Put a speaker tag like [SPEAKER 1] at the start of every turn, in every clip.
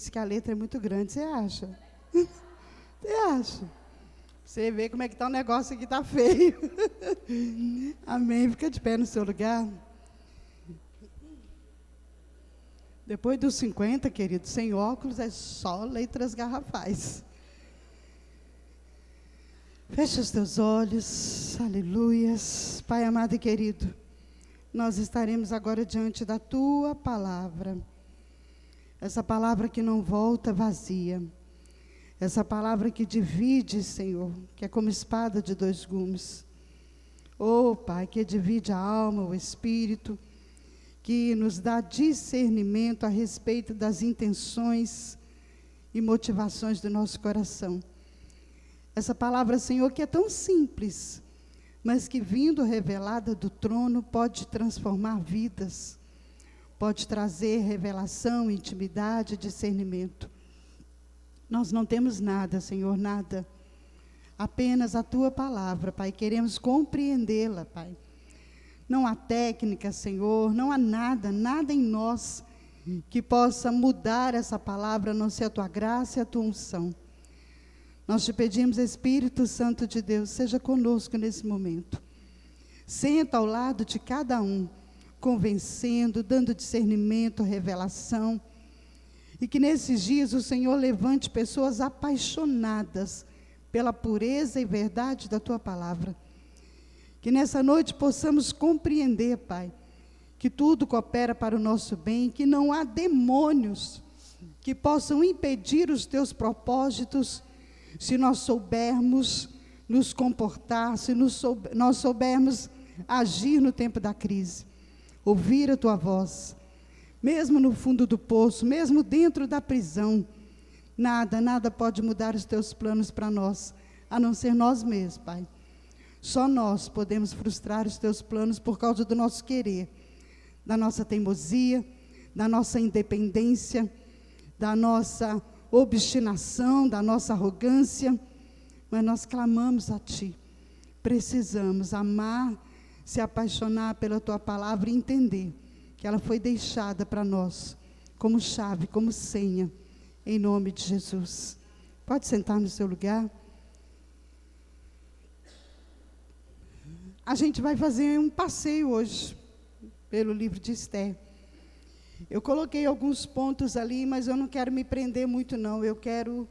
[SPEAKER 1] disse que a letra é muito grande, você acha? Você acha? Você vê como é que está o negócio aqui, está feio. Amém, fica de pé no seu lugar. Depois dos 50, querido, sem óculos, é só letras garrafais. Fecha os teus olhos, aleluias. Pai amado e querido, nós estaremos agora diante da Tua palavra. Essa palavra que não volta vazia. Essa palavra que divide, Senhor, que é como espada de dois gumes. Oh, Pai, que divide a alma, o espírito, que nos dá discernimento a respeito das intenções e motivações do nosso coração. Essa palavra, Senhor, que é tão simples, mas que vindo revelada do trono pode transformar vidas, pode trazer revelação, intimidade, discernimento. Nós não temos nada, Senhor, nada, apenas a Tua palavra, Pai, queremos compreendê-la, Pai. Não há técnica, Senhor, não há nada em nós que possa mudar essa palavra, a não ser a Tua graça e a Tua unção. Nós te pedimos, Espírito Santo de Deus, seja conosco nesse momento. Senta ao lado de cada um, convencendo, dando discernimento, revelação. E que nesses dias o Senhor levante pessoas apaixonadas pela pureza e verdade da Tua palavra. Que nessa noite possamos compreender, Pai, que tudo coopera para o nosso bem, que não há demônios que possam impedir os Teus propósitos, se nós soubermos nos comportar, se nós soubermos agir no tempo da crise, ouvir a Tua voz, mesmo no fundo do poço, mesmo dentro da prisão, nada pode mudar os Teus planos para nós, a não ser nós mesmos, Pai. Só nós podemos frustrar os Teus planos por causa do nosso querer, da nossa teimosia, da nossa independência, da nossa obstinação, da nossa arrogância, mas nós clamamos a Ti. Precisamos amar, se apaixonar pela Tua palavra e entender que ela foi deixada para nós como chave, como senha, em nome de Jesus. Pode sentar no seu lugar. A gente vai fazer um passeio hoje pelo livro de Esther. Eu coloquei alguns pontos ali, mas eu não quero me prender muito não, eu quero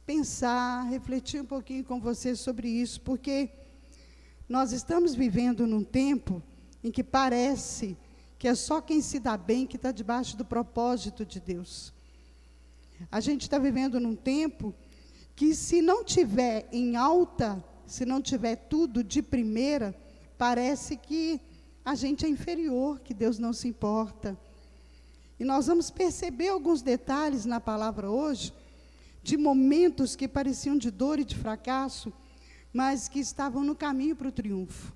[SPEAKER 1] pensar, refletir um pouquinho com você sobre isso, porque nós estamos vivendo num tempo em que parece que é só quem se dá bem que está debaixo do propósito de Deus. A gente está vivendo num tempo que se não tiver em alta, se não tiver tudo de primeira, parece que a gente é inferior, que Deus não se importa. E nós vamos perceber alguns detalhes na palavra hoje, de momentos que pareciam de dor e de fracasso, mas que estavam no caminho para o triunfo.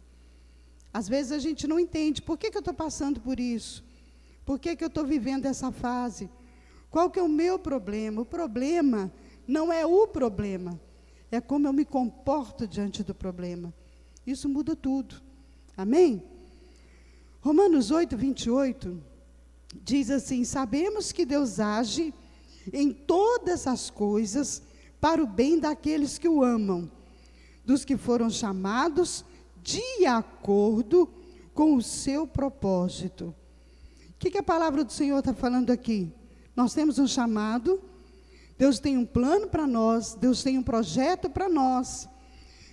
[SPEAKER 1] Às vezes a gente não entende, por que eu estou passando por isso? Por que eu estou vivendo essa fase? Qual que é o meu problema? O problema não é o problema, é como eu me comporto diante do problema. Isso muda tudo. Amém? Romanos 8, 28, diz assim: sabemos que Deus age em todas as coisas para o bem daqueles que o amam, dos que foram chamados de acordo com o seu propósito. O que a palavra do Senhor está falando aqui? Nós temos um chamado, Deus tem um plano para nós, Deus tem um projeto para nós,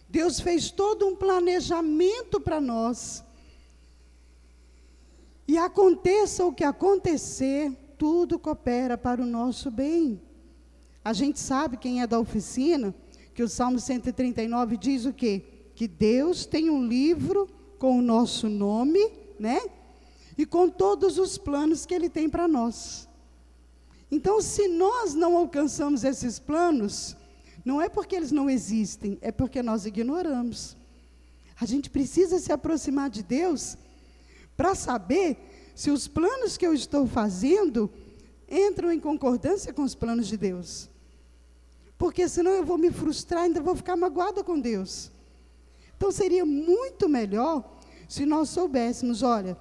[SPEAKER 1] Deus fez todo um planejamento para nós. E aconteça o que acontecer, tudo coopera para o nosso bem. A gente sabe, quem é da oficina, que o Salmo 139 diz o quê? Que Deus tem um livro com o nosso nome, né? E com todos os planos que Ele tem para nós. Então, se nós não alcançamos esses planos, não é porque eles não existem, é porque nós ignoramos. A gente precisa se aproximar de Deus para saber se os planos que eu estou fazendo entram em concordância com os planos de Deus. Porque senão eu vou me frustrar, ainda vou ficar magoada com Deus. Então seria muito melhor se nós soubéssemos, olha,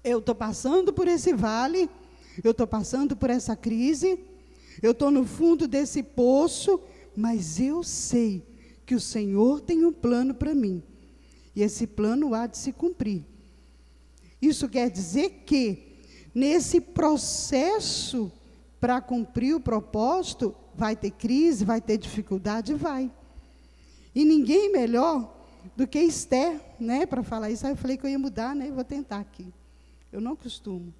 [SPEAKER 1] eu estou passando por esse vale, eu estou passando por essa crise, eu estou no fundo desse poço, mas eu sei que o Senhor tem um plano para mim, e esse plano há de se cumprir. Isso quer dizer que, nesse processo para cumprir o propósito, vai ter crise, vai ter dificuldade, vai. E ninguém melhor do que Esther, né, para falar isso. Aí eu falei que eu ia mudar, né, vou tentar aqui. Eu não costumo.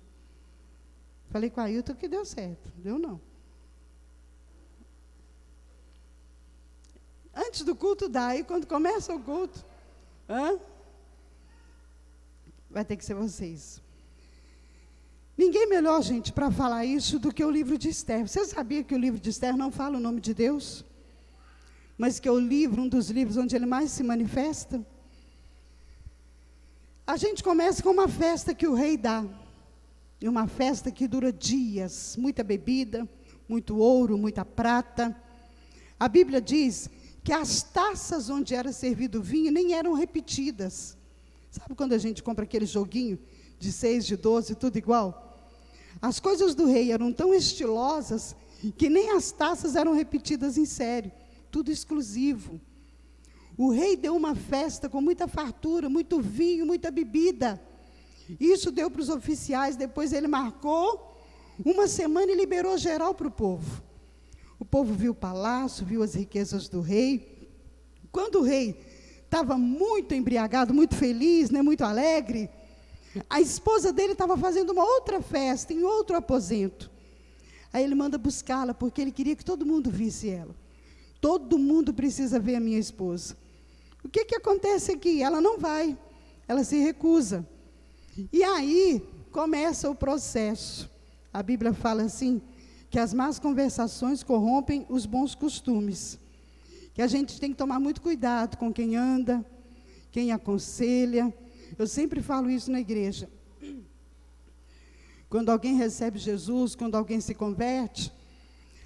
[SPEAKER 1] Falei com a Ailton que deu certo, deu não. Antes do culto dá, aí quando começa o culto, vai ter que ser vocês. Ninguém melhor, gente, para falar isso do que o livro de Esther. Você sabia que o livro de Esther não fala o nome de Deus? Mas que é o livro, um dos livros onde ele mais se manifesta? A gente começa com uma festa que o rei dá. E uma festa que dura dias, muita bebida, muito ouro, muita prata. A Bíblia diz que as taças onde era servido vinho nem eram repetidas. Sabe quando a gente compra aquele joguinho de 6, de 12, tudo igual? As coisas do rei eram tão estilosas que nem as taças eram repetidas em série, tudo exclusivo. O rei deu uma festa com muita fartura, muito vinho, muita bebida. Isso deu para os oficiais, depois ele marcou uma semana e liberou geral para o povo. O povo viu o palácio, viu as riquezas do rei. Quando o rei estava muito embriagado, muito feliz, né, muito alegre, a esposa dele estava fazendo uma outra festa, em outro aposento. Aí ele manda buscá-la, porque ele queria que todo mundo visse ela. Todo mundo precisa ver a minha esposa. O que acontece aqui? Ela não vai, ela se recusa. E aí começa o processo. A Bíblia fala assim, que as más conversações corrompem os bons costumes. Que a gente tem que tomar muito cuidado com quem anda, quem aconselha. Eu sempre falo isso na igreja. Quando alguém recebe Jesus, quando alguém se converte,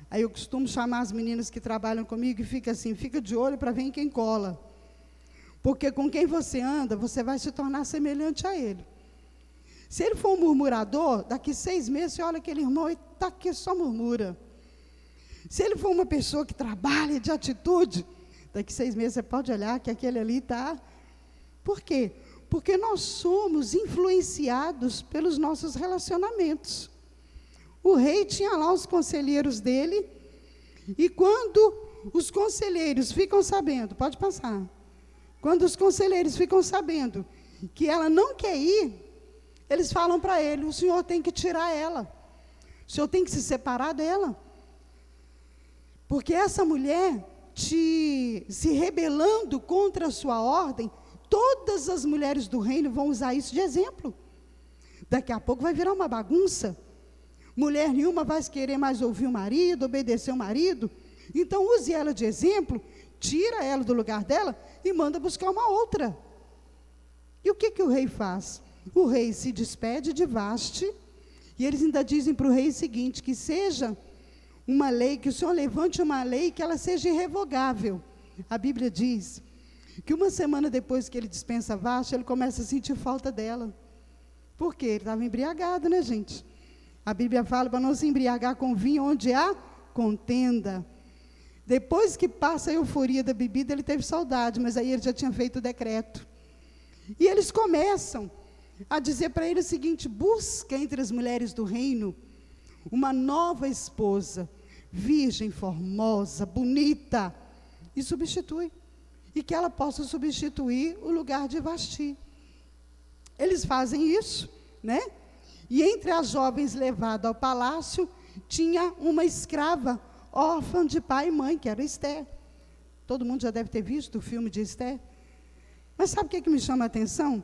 [SPEAKER 1] aí eu costumo chamar as meninas que trabalham comigo e fica assim, fica de olho para ver em quem cola. Porque com quem você anda, você vai se tornar semelhante a ele. Se ele for um murmurador, daqui 6 meses, você olha aquele irmão e está aqui, só murmura. Se ele for uma pessoa que trabalha de atitude, daqui 6 meses você pode olhar que aquele ali está. Por quê? Porque nós somos influenciados pelos nossos relacionamentos. O rei tinha lá os conselheiros dele, e quando os conselheiros ficam sabendo, pode passar, quando os conselheiros ficam sabendo que ela não quer ir, eles falam para ele, o senhor tem que tirar ela, o senhor tem que se separar dela, porque essa mulher, se rebelando contra a sua ordem, todas as mulheres do reino vão usar isso de exemplo. Daqui a pouco vai virar uma bagunça. Mulher nenhuma vai querer mais ouvir o marido, obedecer o marido. Então use ela de exemplo, tira ela do lugar dela e manda buscar uma outra. E o que o rei faz? O rei se despede de Vaste, e eles ainda dizem para o rei o seguinte, que seja uma lei, que o senhor levante uma lei que ela seja irrevogável. A Bíblia diz que uma semana depois que ele dispensa Vaste, ele começa a sentir falta dela. Por quê? Ele estava embriagado, né, gente? A Bíblia fala para não se embriagar com vinho onde há contenda. Depois que passa a euforia da bebida, ele teve saudade, mas aí ele já tinha feito o decreto. E eles começam a dizer para ele o seguinte, busca entre as mulheres do reino uma nova esposa, virgem, formosa, bonita, e substitui. E que ela possa substituir o lugar de Vasti. Eles fazem isso, né? E entre as jovens levadas ao palácio, tinha uma escrava, órfã de pai e mãe, que era Esther. Todo mundo já deve ter visto o filme de Esther. Mas sabe o que me chama a atenção?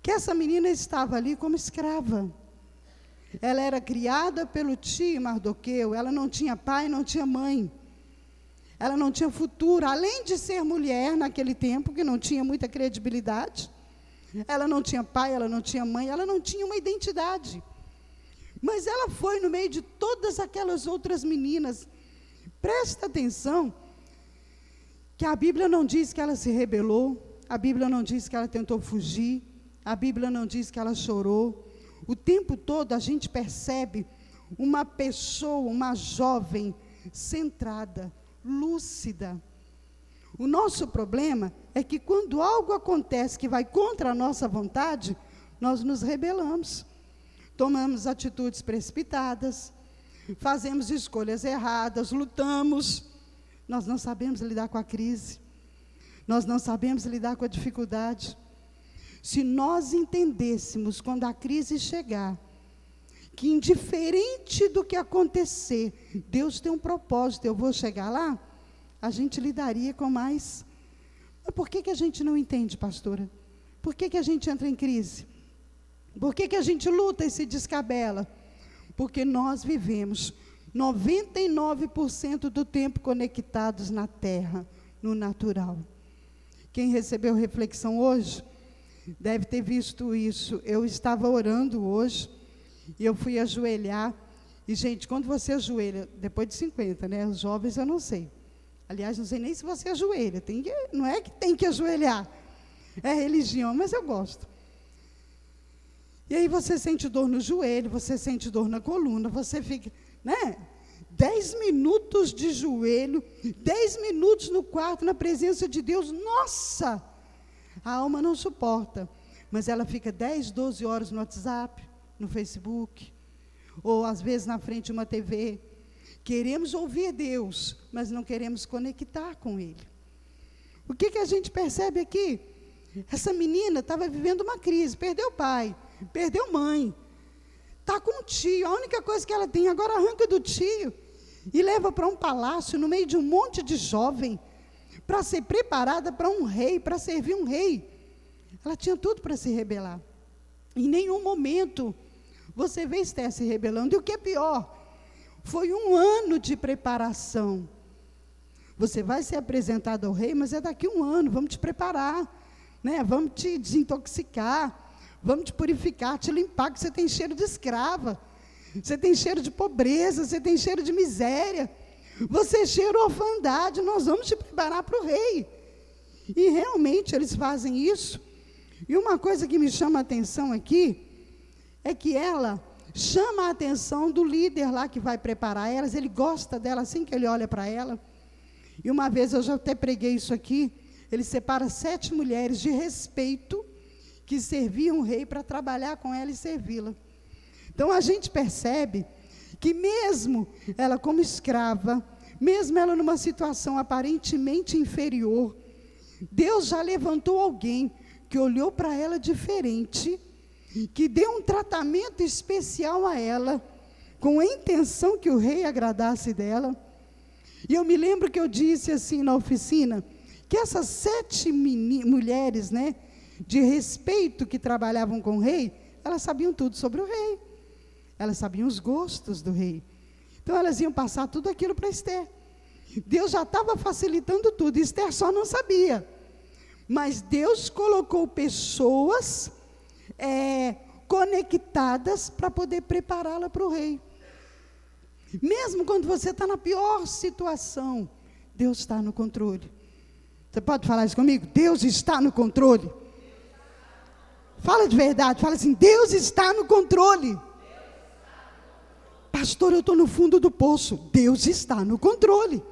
[SPEAKER 1] Que essa menina estava ali como escrava. Ela era criada pelo tio Mardoqueu, ela não tinha pai, não tinha mãe. Ela não tinha futuro, além de ser mulher naquele tempo, que não tinha muita credibilidade. Ela não tinha pai, ela não tinha mãe, ela não tinha uma identidade. Mas ela foi no meio de todas aquelas outras meninas. Presta atenção, que a Bíblia não diz que ela se rebelou, a Bíblia não diz que ela tentou fugir, a Bíblia não diz que ela chorou. O tempo todo a gente percebe uma pessoa, uma jovem centrada, lúcida. O nosso problema é que quando algo acontece que vai contra a nossa vontade, nós nos rebelamos, tomamos atitudes precipitadas, fazemos escolhas erradas, lutamos. Nós não sabemos lidar com a crise, nós não sabemos lidar com a dificuldade. Se nós entendêssemos, quando a crise chegar, que indiferente do que acontecer, Deus tem um propósito, eu vou chegar lá, a gente lidaria com mais. Mas por que a gente não entende, pastora? Por que a gente entra em crise? Por que a gente luta e se descabela? Porque nós vivemos 99% do tempo conectados na terra, no natural. Quem recebeu reflexão hoje, deve ter visto isso. Eu estava orando hoje, e eu fui ajoelhar, e gente, quando você ajoelha, depois de 50, né, os jovens eu não sei. Aliás, não sei nem se você ajoelha, não é que tem que ajoelhar, é religião, mas eu gosto. E aí você sente dor no joelho, você sente dor na coluna, você fica, 10 minutos de joelho, 10 minutos no quarto, na presença de Deus, nossa! A alma não suporta, mas ela fica 10, 12 horas no WhatsApp, no Facebook, ou às vezes na frente de uma TV. Queremos ouvir Deus, mas não queremos conectar com Ele. O que a gente percebe aqui? Essa menina estava vivendo uma crise, perdeu pai, perdeu mãe, está com o tio, a única coisa que ela tem agora arranca do tio, e leva para um palácio, no meio de um monte de jovem, para ser preparada para um rei, para servir um rei. Ela tinha tudo para se rebelar. Em nenhum momento você vê Esther se rebelando. E o que é pior, foi um ano de preparação. Você vai ser apresentado ao rei, mas é daqui a um ano, vamos te preparar, vamos te desintoxicar, vamos te purificar, te limpar, que você tem cheiro de escrava, você tem cheiro de pobreza, você tem cheiro de miséria, você cheira orfandade, nós vamos te preparar para o rei. E realmente eles fazem isso. E uma coisa que me chama a atenção aqui, é que ela chama a atenção do líder lá que vai preparar elas, ele gosta dela assim que ele olha para ela. E uma vez eu já até preguei isso aqui, ele separa 7 mulheres de respeito, que serviam o rei para trabalhar com ela e servi-la. Então a gente percebe que mesmo ela como escrava, mesmo ela numa situação aparentemente inferior, Deus já levantou alguém que olhou para ela diferente, que deu um tratamento especial a ela, com a intenção que o rei agradasse dela. E eu me lembro que eu disse assim na oficina, que essas 7 mulheres, de respeito que trabalhavam com o rei, elas sabiam tudo sobre o rei, elas sabiam os gostos do rei, então elas iam passar tudo aquilo para Esther. Deus já estava facilitando tudo, Esther só não sabia, mas Deus colocou pessoas conectadas para poder prepará-la para o rei. Mesmo quando você está na pior situação, Deus está no controle. Você pode falar isso comigo? Deus está no controle. Fala de verdade, fala assim, Deus está no controle. Pastor, eu estou no fundo do poço. Deus está no controle.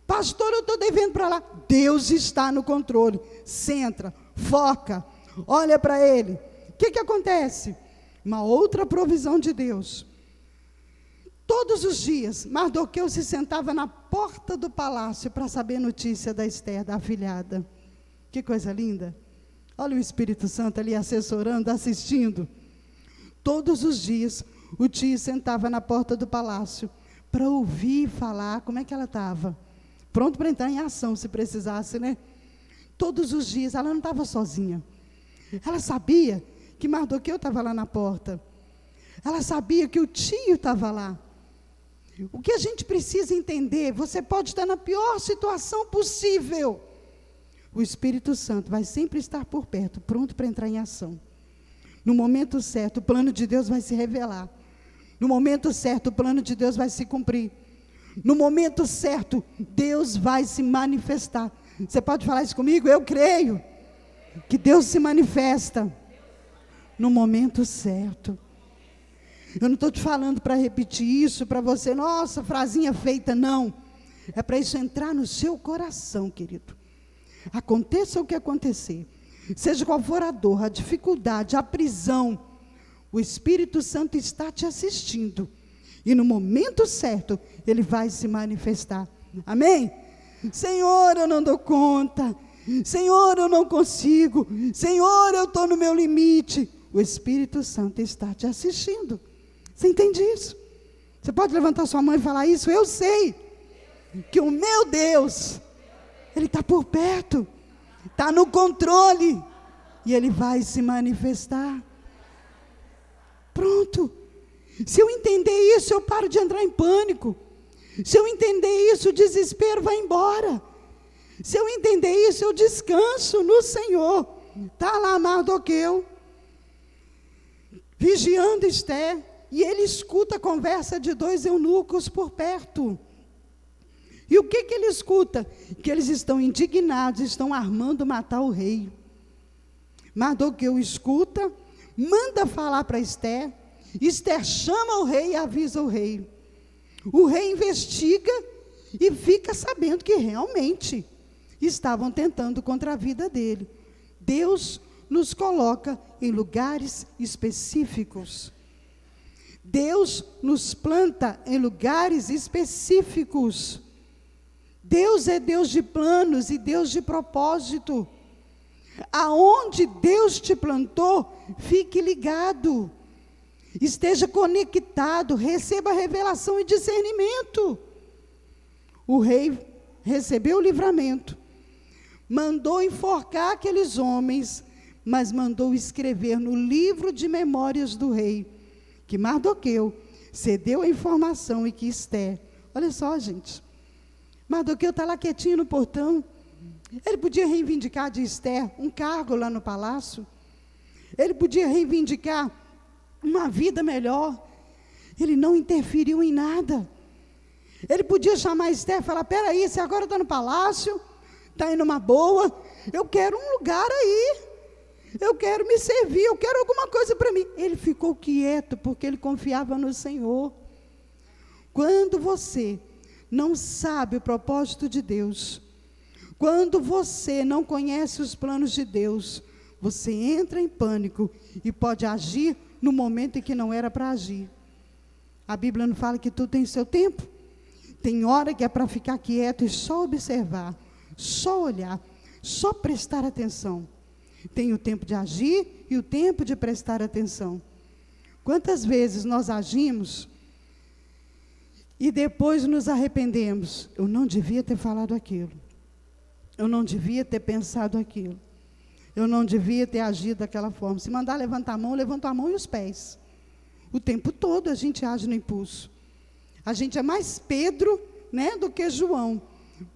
[SPEAKER 1] Pastor, eu estou devendo para lá. Deus está no controle. Centra, foca, olha para Ele. O que acontece? Uma outra provisão de Deus. Todos os dias, Mardoqueu se sentava na porta do palácio para saber notícia da Esther, da afilhada. Que coisa linda. Olha o Espírito Santo ali assessorando, assistindo. Todos os dias, o tio sentava na porta do palácio para ouvir falar como é que ela estava. Pronto para entrar em ação, se precisasse, Todos os dias, ela não estava sozinha. Ela sabia que Mardoqueu estava lá na porta. Ela sabia que o tio estava lá. O que a gente precisa entender, você pode estar na pior situação possível. O Espírito Santo vai sempre estar por perto, pronto para entrar em ação. No momento certo, o plano de Deus vai se revelar. No momento certo, o plano de Deus vai se cumprir. No momento certo, Deus vai se manifestar. Você pode falar isso comigo? Eu creio que Deus se manifesta no momento certo. Eu não estou te falando para repetir isso, para você, nossa, frasinha feita, não. É para isso entrar no seu coração, querido. Aconteça o que acontecer, seja qual for a dor, a dificuldade, a prisão, o Espírito Santo está te assistindo. E no momento certo, Ele vai se manifestar. Amém? Senhor, eu não dou conta. Senhor, eu não consigo. Senhor, eu estou no meu limite. O Espírito Santo está te assistindo. Você entende isso? Você pode levantar sua mão e falar isso? Eu sei que o meu Deus, Ele está por perto, está no controle, e Ele vai se manifestar. Pronto. Se eu entender isso, eu paro de entrar em pânico. Se eu entender isso, o desespero vai embora. Se eu entender isso, eu descanso no Senhor. Está lá Mardoqueu, vigiando Esther, e ele escuta a conversa de 2 eunucos por perto. E o que ele escuta? Que eles estão indignados, estão armando matar o rei. Mardoqueu escuta, manda falar para Esther. Esther chama o rei e avisa o rei. O rei investiga e fica sabendo que realmente estavam tentando contra a vida dele. Deus nos coloca em lugares específicos. Deus nos planta em lugares específicos. Deus é Deus de planos e Deus de propósito. Aonde Deus te plantou, fique ligado. Esteja conectado, receba revelação e discernimento. O rei recebeu o livramento, mandou enforcar aqueles homens, mas mandou escrever no livro de memórias do rei, que Mardoqueu cedeu a informação e que Esther, olha só, gente, Mardoqueu está lá quietinho no portão, ele podia reivindicar de Esther um cargo lá no palácio, ele podia reivindicar uma vida melhor, ele não interferiu em nada. Ele podia chamar Esther e falar, peraí, você agora está no palácio, está indo uma boa, eu quero um lugar aí, eu quero me servir, eu quero alguma coisa para mim. Ele ficou quieto, porque ele confiava no Senhor. Quando você não sabe o propósito de Deus, quando você não conhece os planos de Deus, você entra em pânico e pode agir no momento em que não era para agir. A Bíblia não fala que tudo tem seu tempo? Tem hora que é para ficar quieto e só observar, só olhar, só prestar atenção. Tem o tempo de agir e o tempo de prestar atenção. Quantas vezes nós agimos e depois nos arrependemos? Eu não devia ter falado aquilo. Eu não devia ter pensado aquilo. Eu não devia ter agido daquela forma. Se mandar levantar a mão, eu levanto a mão e os pés. O tempo todo a gente age no impulso. A gente é mais Pedro, né, do que João.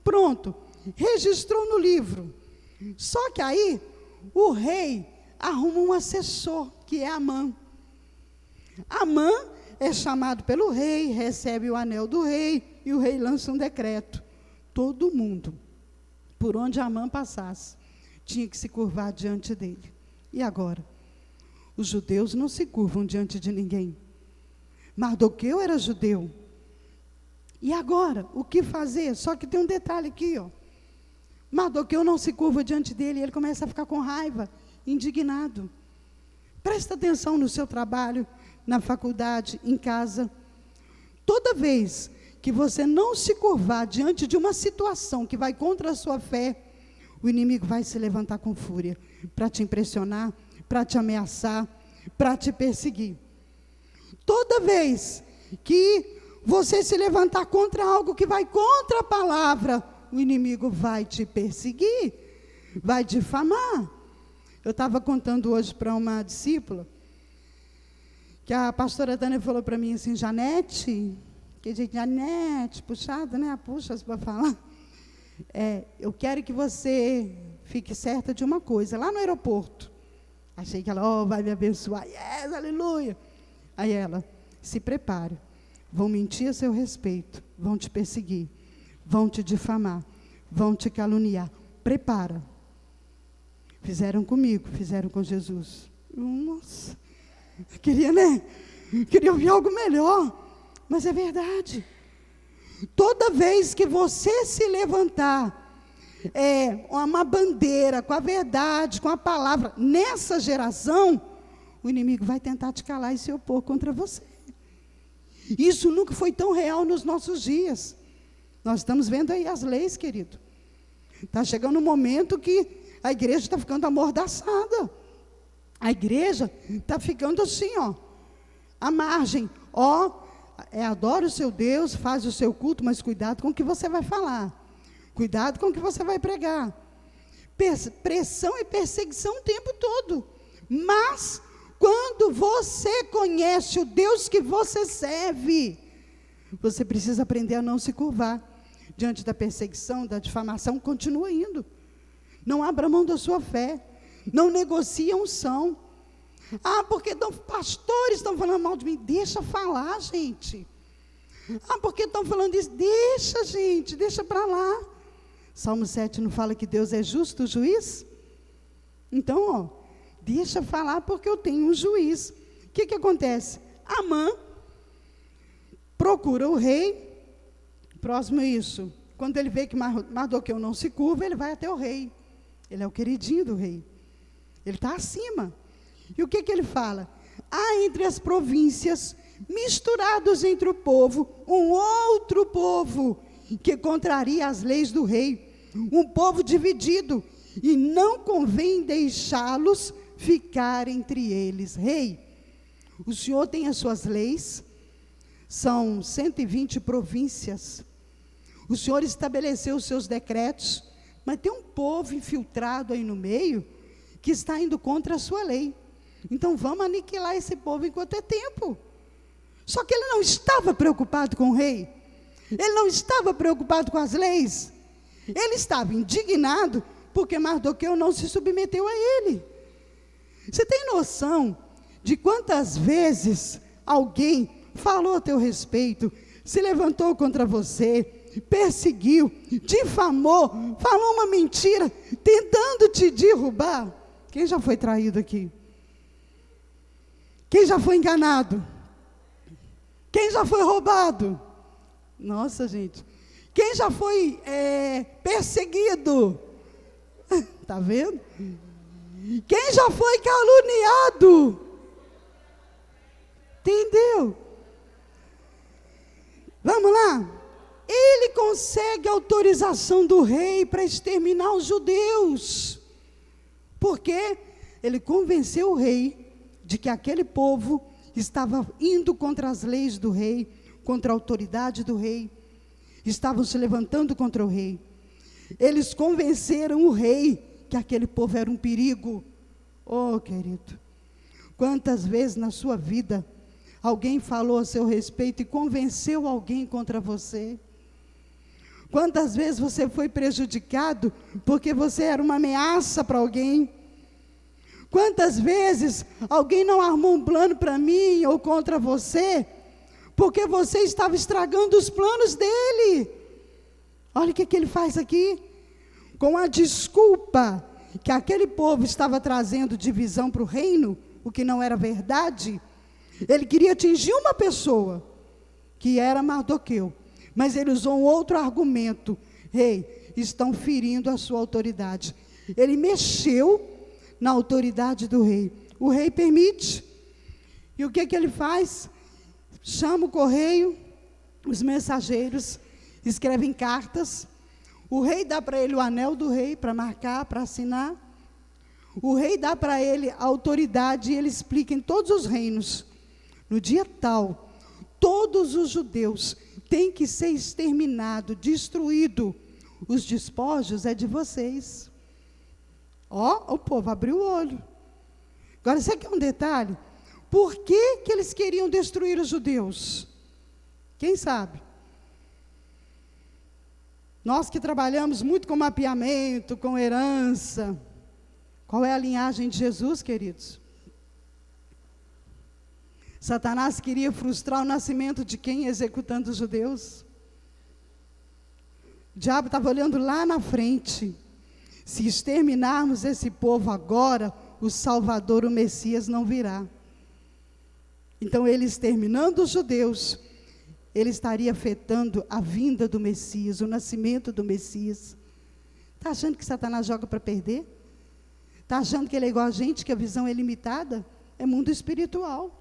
[SPEAKER 1] Pronto, registrou no livro. Só que aí, o rei arruma um assessor, que é Amã. Amã é chamado pelo rei, recebe o anel do rei, e o rei lança um decreto. Todo mundo, por onde Amã passasse, tinha que se curvar diante dele. E agora? Os judeus não se curvam diante de ninguém. Mardoqueu era judeu. E agora, o que fazer? Só que tem um detalhe aqui, ó. Mardoqueu não se curva diante dele, e ele começa a ficar com raiva, indignado. Presta atenção no seu trabalho, na faculdade, em casa. Toda vez que você não se curvar diante de uma situação que vai contra a sua fé, o inimigo vai se levantar com fúria, para te impressionar, para te ameaçar, para te perseguir. Toda vez que você se levantar contra algo que vai contra a palavra, o inimigo vai te perseguir, vai difamar. Eu estava contando hoje para uma discípula, que a pastora Tânia falou para mim assim, Janete, que gente, Janete, puxada, né? Puxa para falar. Eu quero que você fique certa de uma coisa, lá no aeroporto. Achei que ela, vai me abençoar, yes, aleluia. Aí ela, se prepare. Vão mentir a seu respeito, vão te perseguir, vão te difamar, vão te caluniar. Prepara. Fizeram comigo, fizeram com Jesus. Nossa, queria, né? queria ouvir algo melhor, mas é verdade. Toda vez que você se levantar, uma bandeira com a verdade, com a palavra, nessa geração, o inimigo vai tentar te calar e se opor contra você. Isso nunca foi tão real nos nossos dias. Nós estamos vendo aí as leis, querido. Está chegando um momento que a igreja está ficando amordaçada. A igreja está ficando assim, à margem. Adora o seu Deus, faz o seu culto, mas cuidado com o que você vai falar. Cuidado com o que você vai pregar. Pressão e perseguição o tempo todo. Mas, quando você conhece o Deus que você serve, você precisa aprender a não se curvar diante da perseguição, da difamação. Continua indo. Não abra mão da sua fé. Não negocie a unção. Porque pastores estão falando mal de mim. Deixa falar, gente. Porque estão falando isso. Deixa, gente, deixa para lá. Salmo 7 não fala que Deus é justo juiz? Então, deixa falar, porque eu tenho um juiz. O que acontece? Amã procura o rei. Próximo a isso, quando ele vê que Mardoqueu não se curva, ele vai até o rei. Ele é o queridinho do rei. Ele está acima. E o que ele fala? Há entre as províncias, misturados entre o povo, um outro povo, que contraria as leis do rei. Um povo dividido, e não convém deixá-los ficar entre eles. Rei, o Senhor tem as suas leis, são 120 províncias. O Senhor estabeleceu os seus decretos, mas tem um povo infiltrado aí no meio, que está indo contra a sua lei. Então vamos aniquilar esse povo enquanto é tempo. Só que ele não estava preocupado com o rei. Ele não estava preocupado com as leis. Ele estava indignado porque Mardoqueu não se submeteu a ele. Você tem noção de quantas vezes alguém falou a teu respeito, se levantou contra você, perseguiu, difamou, falou uma mentira, tentando te derrubar? Quem já foi traído aqui? Quem já foi enganado? Quem já foi roubado? Nossa, gente. Quem já foi perseguido? Está vendo? Quem já foi caluniado? Entendeu? Vamos lá. Ele consegue autorização do rei para exterminar os judeus. Porque ele convenceu o rei de que aquele povo estava indo contra as leis do rei, contra a autoridade do rei, estavam se levantando contra o rei. Eles convenceram o rei que aquele povo era um perigo. Oh, querido, quantas vezes na sua vida alguém falou a seu respeito e convenceu alguém contra você? Quantas vezes você foi prejudicado porque você era uma ameaça para alguém? Quantas vezes alguém não armou um plano para mim ou contra você, porque você estava estragando os planos dele? Olha o que ele faz aqui. Com a desculpa que aquele povo estava trazendo divisão para o reino, o que não era verdade, ele queria atingir uma pessoa, que era Mardoqueu. Mas ele usou um outro argumento. Rei, estão ferindo a sua autoridade. Ele mexeu na autoridade do rei. O rei permite. E o que ele faz? Chama o correio, os mensageiros, escrevem cartas. O rei dá para ele o anel do rei para marcar, para assinar. O rei dá para ele a autoridade e ele explica em todos os reinos. No dia tal, todos os judeus têm que ser exterminados, destruídos. Os despojos é de vocês. O povo abriu o olho. Agora, isso aqui é um detalhe. Por que eles queriam destruir os judeus? Quem sabe? Nós que trabalhamos muito com mapeamento, com herança. Qual é a linhagem de Jesus, queridos? Satanás queria frustrar o nascimento de quem executando os judeus? O diabo estava olhando lá na frente. Se exterminarmos esse povo agora, o Salvador, o Messias, não virá. Então, ele exterminando os judeus, ele estaria afetando a vinda do Messias, o nascimento do Messias. Está achando que Satanás joga para perder? Está achando que ele é igual a gente, que a visão é limitada? É mundo espiritual.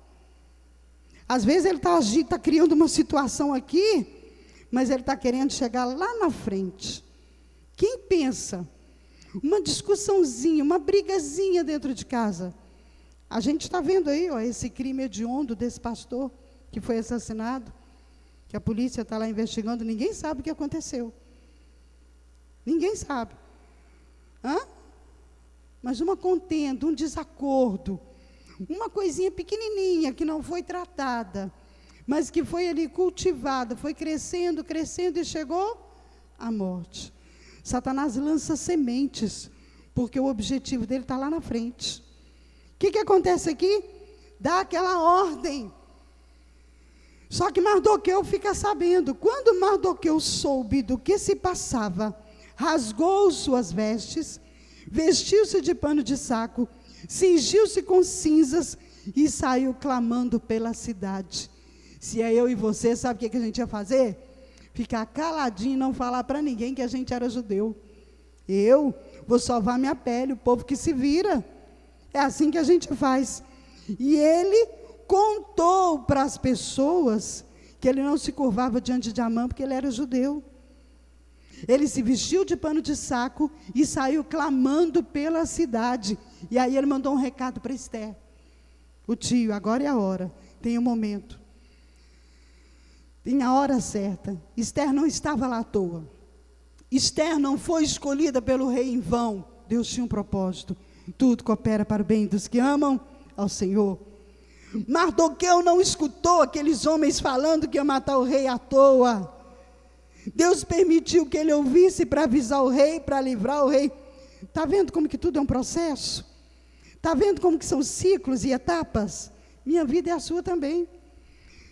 [SPEAKER 1] Às vezes ele está criando uma situação aqui, mas ele está querendo chegar lá na frente. Quem pensa? Uma discussãozinha, uma brigazinha dentro de casa. A gente está vendo aí, ó, esse crime hediondo desse pastor que foi assassinado, que a polícia está lá investigando, ninguém sabe o que aconteceu. Ninguém sabe. Mas uma contenda, um desacordo, uma coisinha pequenininha que não foi tratada, mas que foi ali cultivada, foi crescendo, crescendo e chegou à morte. Satanás lança sementes, porque o objetivo dele está lá na frente. O que acontece aqui? Dá aquela ordem. Só que Mardoqueu fica sabendo. Quando Mardoqueu soube do que se passava, rasgou suas vestes, vestiu-se de pano de saco, cingiu-se com cinzas e saiu clamando pela cidade. Se é eu e você, sabe o que a gente ia fazer? Ficar caladinho e não falar para ninguém que a gente era judeu. Eu vou salvar minha pele, o povo que se vira. É assim que a gente faz. E ele contou para as pessoas que ele não se curvava diante de Amã, porque ele era judeu. Ele se vestiu de pano de saco e saiu clamando pela cidade. E aí ele mandou um recado para Esther. O tio, agora é a hora, tem um momento. Tem a hora certa. Esther não estava lá à toa. Esther não foi escolhida pelo rei em vão. Deus tinha um propósito. Tudo coopera para o bem dos que amam ao Senhor. Mardoqueu não escutou aqueles homens falando que ia matar o rei à toa. Deus permitiu que ele ouvisse para avisar o rei, para livrar o rei. Está vendo como que tudo é um processo? Está vendo como que são ciclos e etapas? Minha vida é a sua também.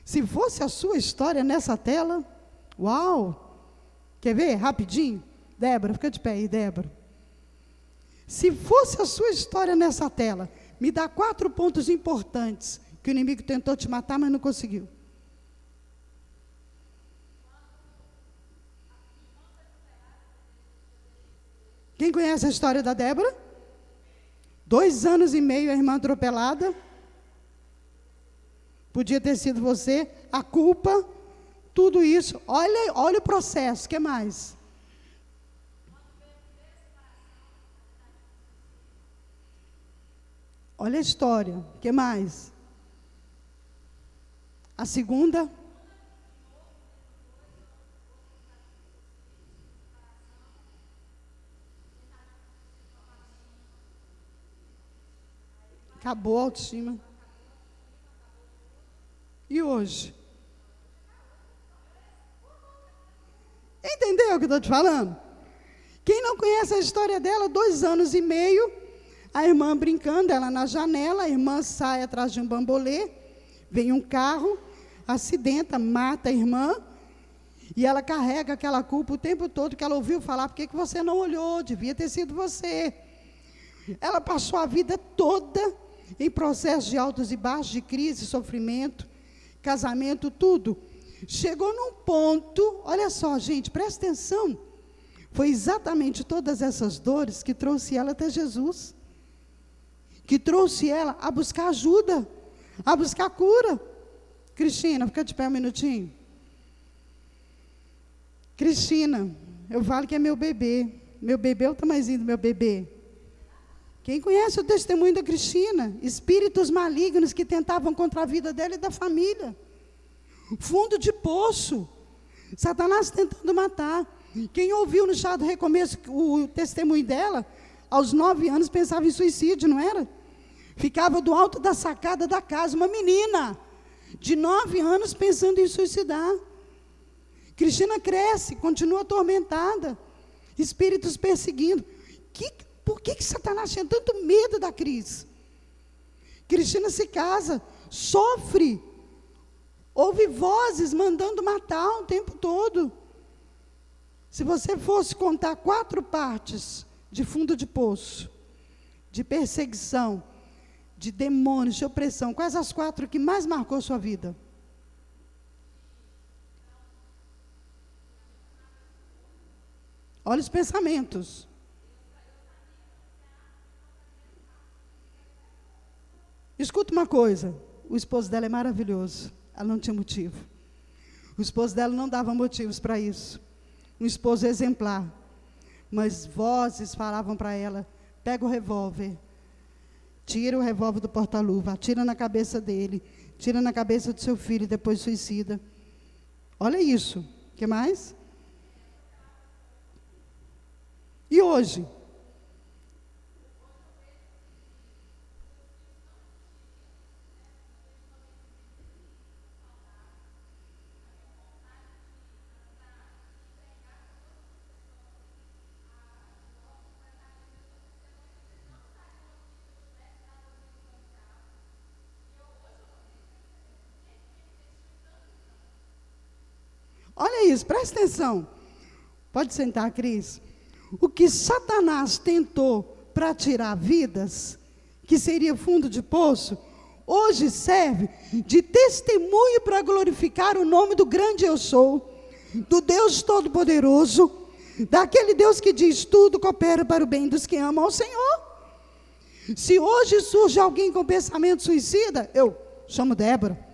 [SPEAKER 1] Se fosse a sua história nessa tela, uau! Quer ver? Rapidinho. Débora, fica de pé aí, Débora. Se fosse a sua história nessa tela, me dá 4 pontos importantes que o inimigo tentou te matar, mas não conseguiu. Quem conhece a história da Débora? 2 anos e meio a irmã atropelada. Podia ter sido você. A culpa, tudo isso. Olha o processo, o que mais? Olha a história, o que mais? A segunda. Acabou a autoestima. E hoje? Entendeu o que eu estou te falando? Quem não conhece a história dela, 2 anos e meio, a irmã brincando, ela na janela, a irmã sai atrás de um bambolê, vem um carro, acidenta, mata a irmã, e ela carrega aquela culpa o tempo todo, que ela ouviu falar, por que você não olhou? Devia ter sido você. Ela passou a vida toda em processo de altos e baixos, de crise, sofrimento, casamento, tudo. Chegou num ponto, olha só, gente, presta atenção, foi exatamente todas essas dores que trouxe ela até Jesus, que trouxe ela a buscar ajuda, a buscar cura. Cristina, fica de pé um minutinho. Cristina, eu falo que é meu bebê é o tamanhozinho do meu bebê. Quem conhece o testemunho da Cristina? Espíritos malignos que tentavam contra a vida dela e da família. Fundo de poço. Satanás tentando matar. Quem ouviu no chá do recomeço o testemunho dela, aos 9 anos pensava em suicídio, não era? Ficava do alto da sacada da casa, uma menina de 9 anos pensando em suicidar. Cristina cresce, continua atormentada. Espíritos perseguindo. Por que Satanás tinha tanto medo da Cris? Cristina se casa, sofre, ouve vozes mandando matar o tempo todo. Se você fosse contar 4 partes de fundo de poço, de perseguição, de demônios, de opressão, quais as 4 que mais marcou sua vida? Olha os pensamentos. Escuta uma coisa, o esposo dela é maravilhoso, ela não tinha motivo. O esposo dela não dava motivos para isso. Um esposo exemplar. Mas vozes falavam para ela, pega o revólver, tira o revólver do porta-luva, atira na cabeça dele, tira na cabeça do seu filho e depois suicida. Olha isso. O que mais? E hoje? Olha isso, presta atenção. Pode sentar, Cris. O que Satanás tentou para tirar vidas, que seria fundo de poço, hoje serve de testemunho para glorificar o nome do grande eu sou, do Deus Todo-Poderoso, daquele Deus que diz tudo coopera para o bem dos que amam ao Senhor. Se hoje surge alguém com pensamento suicida, eu chamo Débora.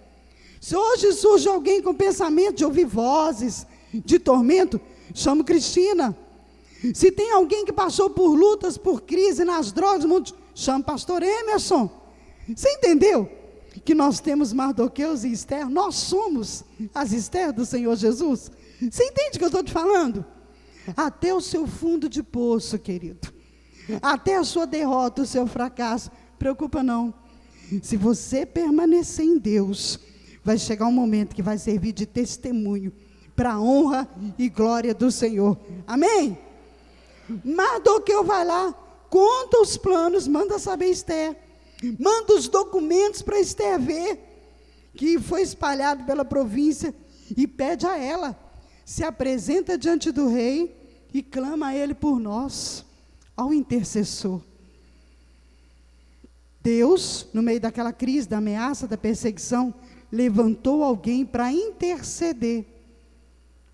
[SPEAKER 1] Se hoje surge alguém com pensamento de ouvir vozes, de tormento, chamo Cristina. Se tem alguém que passou por lutas, por crise nas drogas, chamo pastor Emerson. Você entendeu? Que nós temos Mardoqueus e Esther, nós somos as Esther do Senhor Jesus. Você entende o que eu estou te falando? Até o seu fundo de poço, querido. Até a sua derrota, o seu fracasso. Preocupa não. Se você permanecer em Deus, vai chegar um momento que vai servir de testemunho para a honra e glória do Senhor. Amém? Mardoqueu vai lá, conta os planos, manda saber Esther, manda os documentos para Esther ver, que foi espalhado pela província, e pede a ela, se apresenta diante do rei e clama a ele por nós, ao intercessor. Deus, no meio daquela crise, da ameaça, da perseguição, levantou alguém para interceder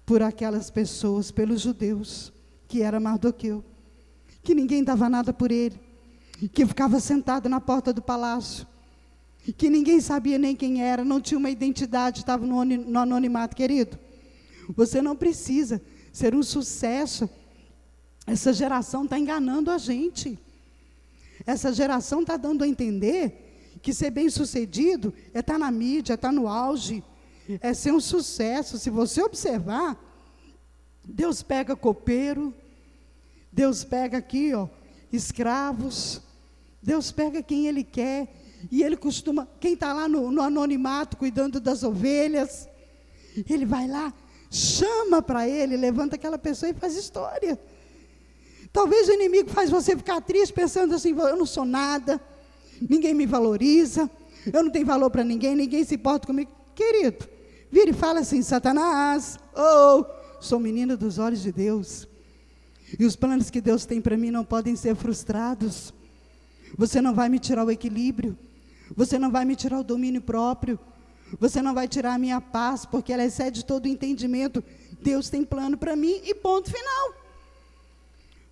[SPEAKER 1] por aquelas pessoas, pelos judeus, que era Mardoqueu, que ninguém dava nada por ele, que ficava sentado na porta do palácio, que ninguém sabia nem quem era, não tinha uma identidade, estava no anonimato. Querido, você não precisa ser um sucesso. Essa geração está enganando a gente. Essa geração está dando a entender que ser bem-sucedido é estar na mídia, é estar no auge, é ser um sucesso. Se você observar, Deus pega copeiro, Deus pega aqui, escravos, Deus pega quem Ele quer, e Ele costuma, quem está lá no anonimato, cuidando das ovelhas, Ele vai lá, chama para Ele, levanta aquela pessoa e faz história. Talvez o inimigo faz você ficar triste, pensando assim, eu não sou nada, ninguém me valoriza, eu não tenho valor para ninguém, ninguém se importa comigo. Querido, vira e fala assim, Satanás, sou menino dos olhos de Deus, e os planos que Deus tem para mim não podem ser frustrados. Você não vai me tirar o equilíbrio, você não vai me tirar o domínio próprio, você não vai tirar a minha paz, porque ela excede todo o entendimento. Deus tem plano para mim e ponto final.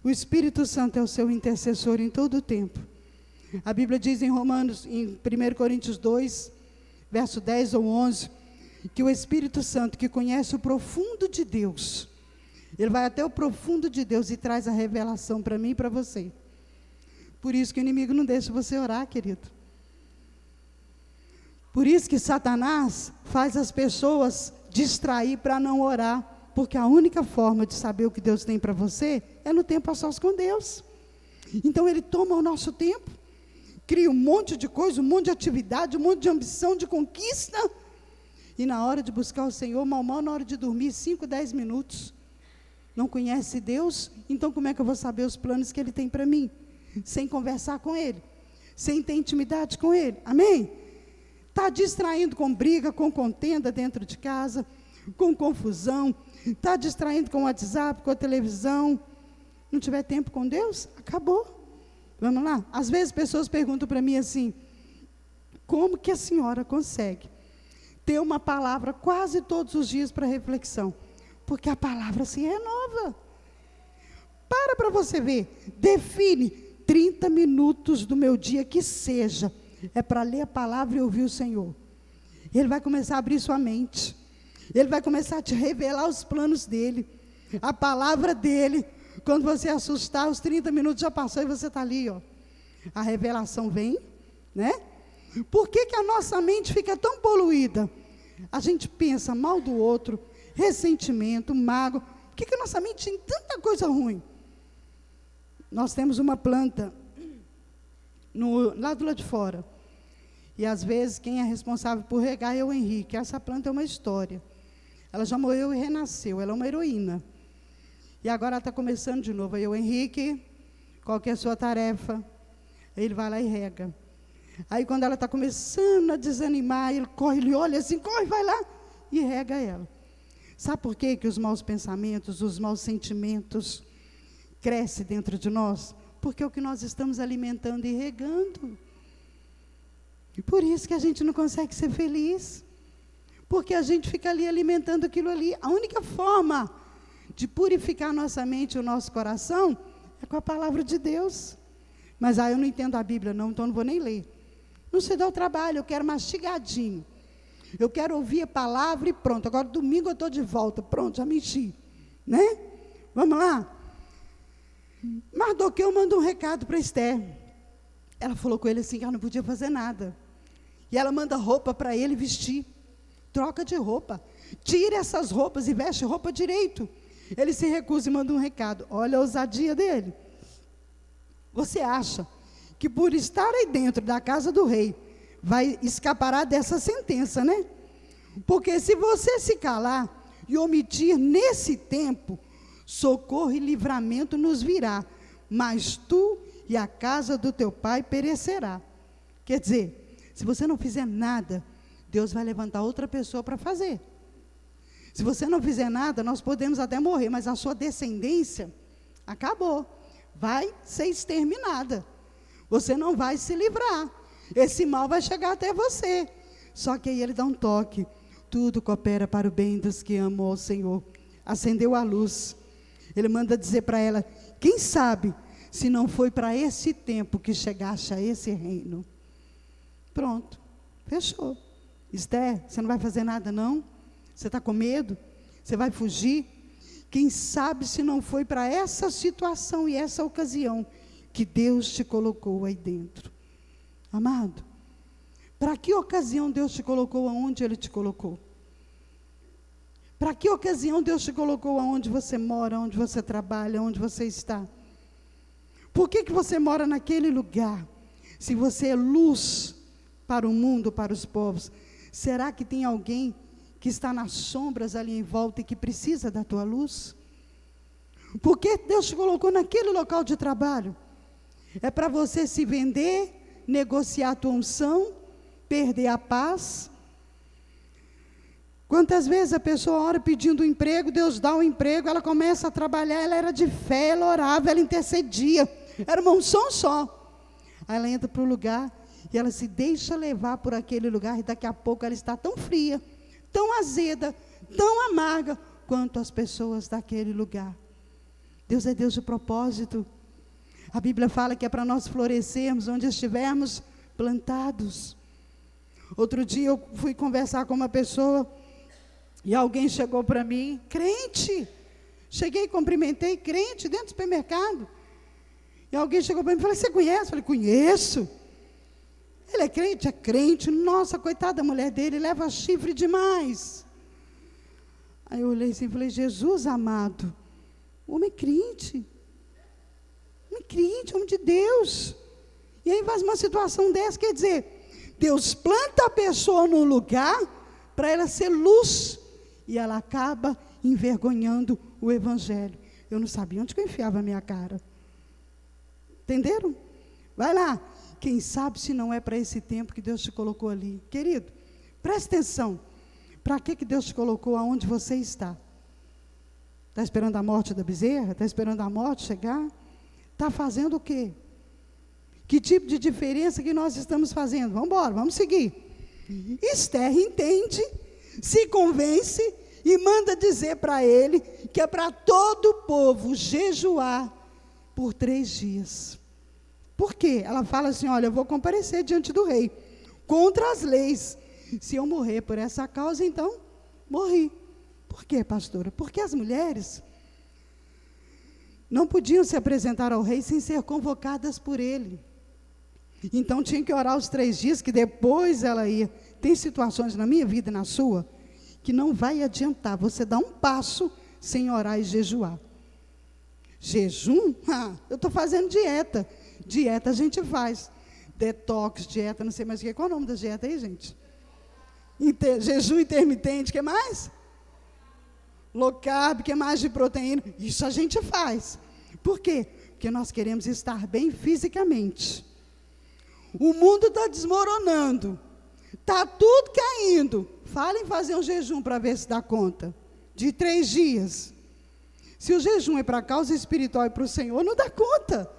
[SPEAKER 1] O Espírito Santo é o seu intercessor em todo o tempo. A Bíblia diz em Romanos, em 1 Coríntios 2, verso 10 ou 11, que o Espírito Santo, que conhece o profundo de Deus, ele vai até o profundo de Deus e traz a revelação para mim e para você. Por isso que o inimigo não deixa você orar, querido. Por isso que Satanás faz as pessoas distrair para não orar, porque a única forma de saber o que Deus tem para você é no tempo a sós com Deus. Então ele toma o nosso tempo, cria um monte de coisa, um monte de atividade, um monte de ambição, de conquista, e na hora de buscar o Senhor, mal na hora de dormir, 5, 10 minutos, não conhece Deus, então como é que eu vou saber os planos que Ele tem para mim? Sem conversar com Ele, sem ter intimidade com Ele, amém? Está distraindo com briga, com contenda dentro de casa, com confusão, está distraindo com o WhatsApp, com a televisão, não tiver tempo com Deus, acabou. Vamos lá? Às vezes pessoas perguntam para mim assim, Como que a senhora consegue ter uma palavra quase todos os dias para reflexão? Porque a palavra se renova. Para você ver, define 30 minutos do meu dia que seja, é para ler a palavra e ouvir o Senhor. Ele vai começar a abrir sua mente, Ele vai começar a te revelar os planos dEle, a palavra dEle. Quando você assustar, os 30 minutos já passou e você está ali, ó. A revelação vem, né? Por que a nossa mente fica tão poluída? A gente pensa mal do outro, ressentimento, mágoa. Por que a nossa mente tem tanta coisa ruim? Nós temos uma planta lá do lado de fora. E às vezes quem é responsável por regar é o Henrique. Essa planta é uma história. Ela já morreu e renasceu. Ela é uma heroína. E agora ela está começando de novo. Aí o Henrique, qual que é a sua tarefa? Ele vai lá e rega. Aí quando ela está começando a desanimar, ele corre, ele olha assim, corre, vai lá e rega ela. Sabe por quê que os maus pensamentos, os maus sentimentos crescem dentro de nós? Porque é o que nós estamos alimentando e regando. E por isso que a gente não consegue ser feliz. Porque a gente fica ali alimentando aquilo ali. A única forma de purificar nossa mente e o nosso coração é com a palavra de Deus. Mas eu não entendo a Bíblia não, então não vou nem ler. Não se dá o trabalho, eu quero mastigadinho. Eu quero ouvir a palavra e pronto. Agora domingo eu estou de volta, pronto, já me enchi. Né? Vamos lá? Mardoqueu manda um recado para Esther. Ela falou com ele assim, que ela não podia fazer nada. E ela manda roupa para ele vestir. Troca de roupa. Tira essas roupas e veste roupa direito. Ele se recusa e manda um recado. Olha a ousadia dele. Você acha que por estar aí dentro da casa do rei, vai escapará dessa sentença, né? Porque se você se calar e omitir nesse tempo, socorro e livramento nos virá, mas tu e a casa do teu pai perecerá. Quer dizer, se você não fizer nada, Deus vai levantar outra pessoa para fazer. Se você não fizer nada, nós podemos até morrer, mas a sua descendência acabou. Vai ser exterminada. Você não vai se livrar. Esse mal vai chegar até você. Só que aí ele dá um toque. Tudo coopera para o bem dos que amam ao Senhor. Acendeu a luz. Ele manda dizer para ela, quem sabe se não foi para esse tempo que chegaste a esse reino. Pronto, fechou. Esther, você não vai fazer nada não? Você está com medo? Você vai fugir? Quem sabe se não foi para essa situação e essa ocasião que Deus te colocou aí dentro. Amado, para que ocasião Deus te colocou aonde Ele te colocou? Para que ocasião Deus te colocou aonde você mora, onde você trabalha, onde você está? Por que você mora naquele lugar? Se você é luz para o mundo, para os povos, será que tem alguém que está nas sombras ali em volta e que precisa da tua luz? Por que Deus te colocou naquele local de trabalho? É para você se vender, negociar a tua unção, perder a paz? Quantas vezes a pessoa ora pedindo um emprego, Deus dá um emprego, ela começa a trabalhar, ela era de fé, ela orava, ela intercedia, era uma unção só. Aí ela entra para o lugar e ela se deixa levar por aquele lugar e daqui a pouco ela está tão fria, tão azeda, tão amarga, quanto as pessoas daquele lugar. Deus é Deus de propósito. A Bíblia fala que é para nós florescermos onde estivermos plantados. Outro dia eu fui conversar com uma pessoa e alguém chegou para mim, crente. Cheguei e cumprimentei, crente, dentro do supermercado. E alguém chegou para mim e falou, você conhece? Eu falei, conheço. Ele é crente? É crente. Nossa, coitada da mulher dele, leva chifre demais. Aí eu olhei assim e falei, Jesus amado, homem crente. Homem crente, homem de Deus. E aí faz uma situação dessa, quer dizer, Deus planta a pessoa num lugar para ela ser luz. E ela acaba envergonhando o evangelho. Eu não sabia onde que eu enfiava a minha cara. Entenderam? Vai lá. Quem sabe se não é para esse tempo que Deus te colocou ali. Querido, preste atenção. Para que Deus te colocou aonde você está? Está esperando a morte da bezerra? Está esperando a morte chegar? Está fazendo o quê? Que tipo de diferença que nós estamos fazendo? Vamos embora, vamos seguir. Esther entende, se convence e manda dizer para ele que é para todo o povo jejuar por 3 dias. Por quê? Ela fala assim, olha, eu vou comparecer diante do rei, contra as leis. Se eu morrer por essa causa, então, morri. Por quê, pastora? Porque as mulheres não podiam se apresentar ao rei sem ser convocadas por ele. Então, tinha que orar os 3 dias, que depois ela ia. Tem situações na minha vida e na sua, que não vai adiantar você dar um passo sem orar e jejuar. Jejum? Eu estou fazendo dieta. Dieta a gente faz. Detox, dieta, não sei mais o que. Qual é o nome da dieta aí, gente? Jejum intermitente, o que mais? Low carb, o que mais de proteína? Isso a gente faz. Por quê? Porque nós queremos estar bem fisicamente. O mundo está desmoronando. Está tudo caindo. Fala em fazer um jejum para ver se dá conta. De 3 dias. Se o jejum é para a causa espiritual e para o Senhor, não dá conta.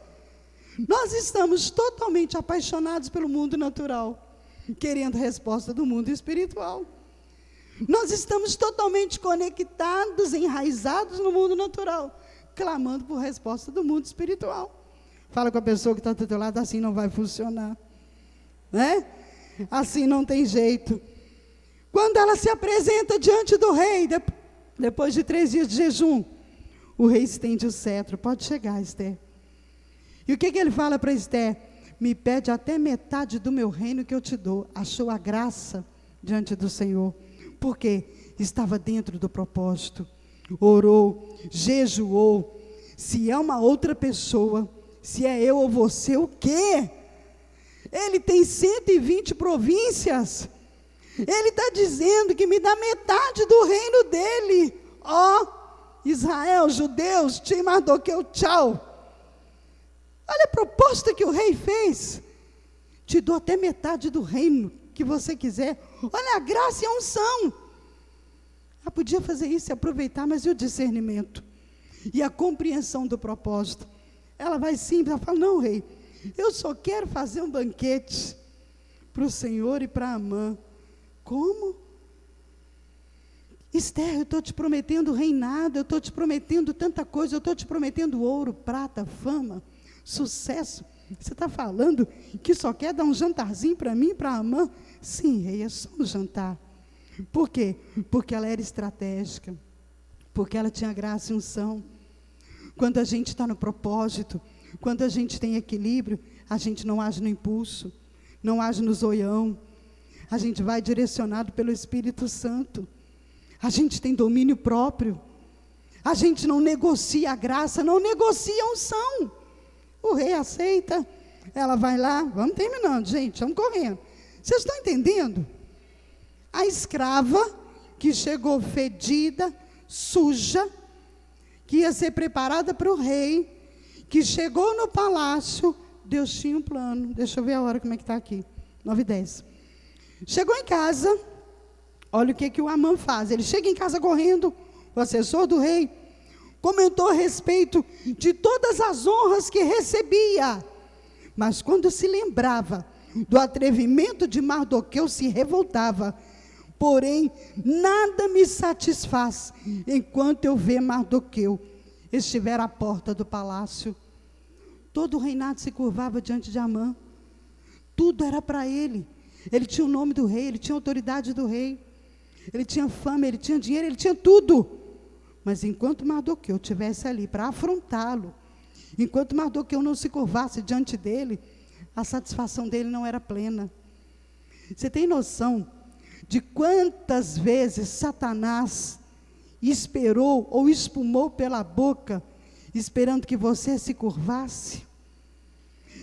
[SPEAKER 1] Nós estamos totalmente apaixonados pelo mundo natural, querendo resposta do mundo espiritual. Nós estamos totalmente conectados, enraizados no mundo natural, clamando por resposta do mundo espiritual. Fala com a pessoa que está do teu lado, assim não vai funcionar. Né? Assim não tem jeito. Quando ela se apresenta diante do rei, depois de 3 dias de jejum, o rei estende o cetro. Pode chegar, Esther. E o que ele fala para Esther? Me pede até metade do meu reino que eu te dou. Achou a graça diante do Senhor. Porque estava dentro do propósito. Orou, jejuou. Se é uma outra pessoa, se é eu ou você, o quê? Ele tem 120 províncias. Ele está dizendo que me dá metade do reino dele. Israel, judeus, Tim Mardoqueu, tchau. Olha a proposta que o rei fez. Te dou até metade do reino que você quiser. Olha a graça e a unção. Podia fazer isso e aproveitar, mas e o discernimento? E a compreensão do propósito? Ela vai simples, ela fala, não, rei, eu só quero fazer um banquete para o Senhor e para Amã. Como? Esther, eu estou te prometendo reinado, eu estou te prometendo tanta coisa, eu estou te prometendo ouro, prata, fama, sucesso. Você está falando que só quer dar um jantarzinho para mim, para Amã? Sim, rei, é só um jantar. Por quê? Porque ela era estratégica, porque ela tinha graça e unção. Quando a gente está no propósito, quando a gente tem equilíbrio, a gente não age no impulso, não age no zoião, a gente vai direcionado pelo Espírito Santo, a gente tem domínio próprio, a gente não negocia a graça, não negocia a unção. O rei aceita, ela vai lá, vamos terminando, gente, vamos correndo. Vocês estão entendendo? A escrava que chegou fedida, suja, que ia ser preparada para o rei, que chegou no palácio, Deus tinha um plano. Deixa eu ver a hora como é que está aqui, 9h10. Chegou em casa, olha o que o Amã faz. Ele chega em casa correndo, o assessor do rei, comentou a respeito de todas as honras que recebia. Mas quando se lembrava do atrevimento de Mardoqueu, se revoltava. Porém, nada me satisfaz enquanto eu ver Mardoqueu estiver à porta do palácio. Todo o reinado se curvava diante de Amã. Tudo era para ele. Ele tinha o nome do rei, ele tinha a autoridade do rei. Ele tinha fama, ele tinha dinheiro, ele tinha tudo. Mas enquanto Mardoqueu estivesse ali para afrontá-lo, enquanto Mardoqueu não se curvasse diante dele, a satisfação dele não era plena. Você tem noção de quantas vezes Satanás esperou ou espumou pela boca, esperando que você se curvasse?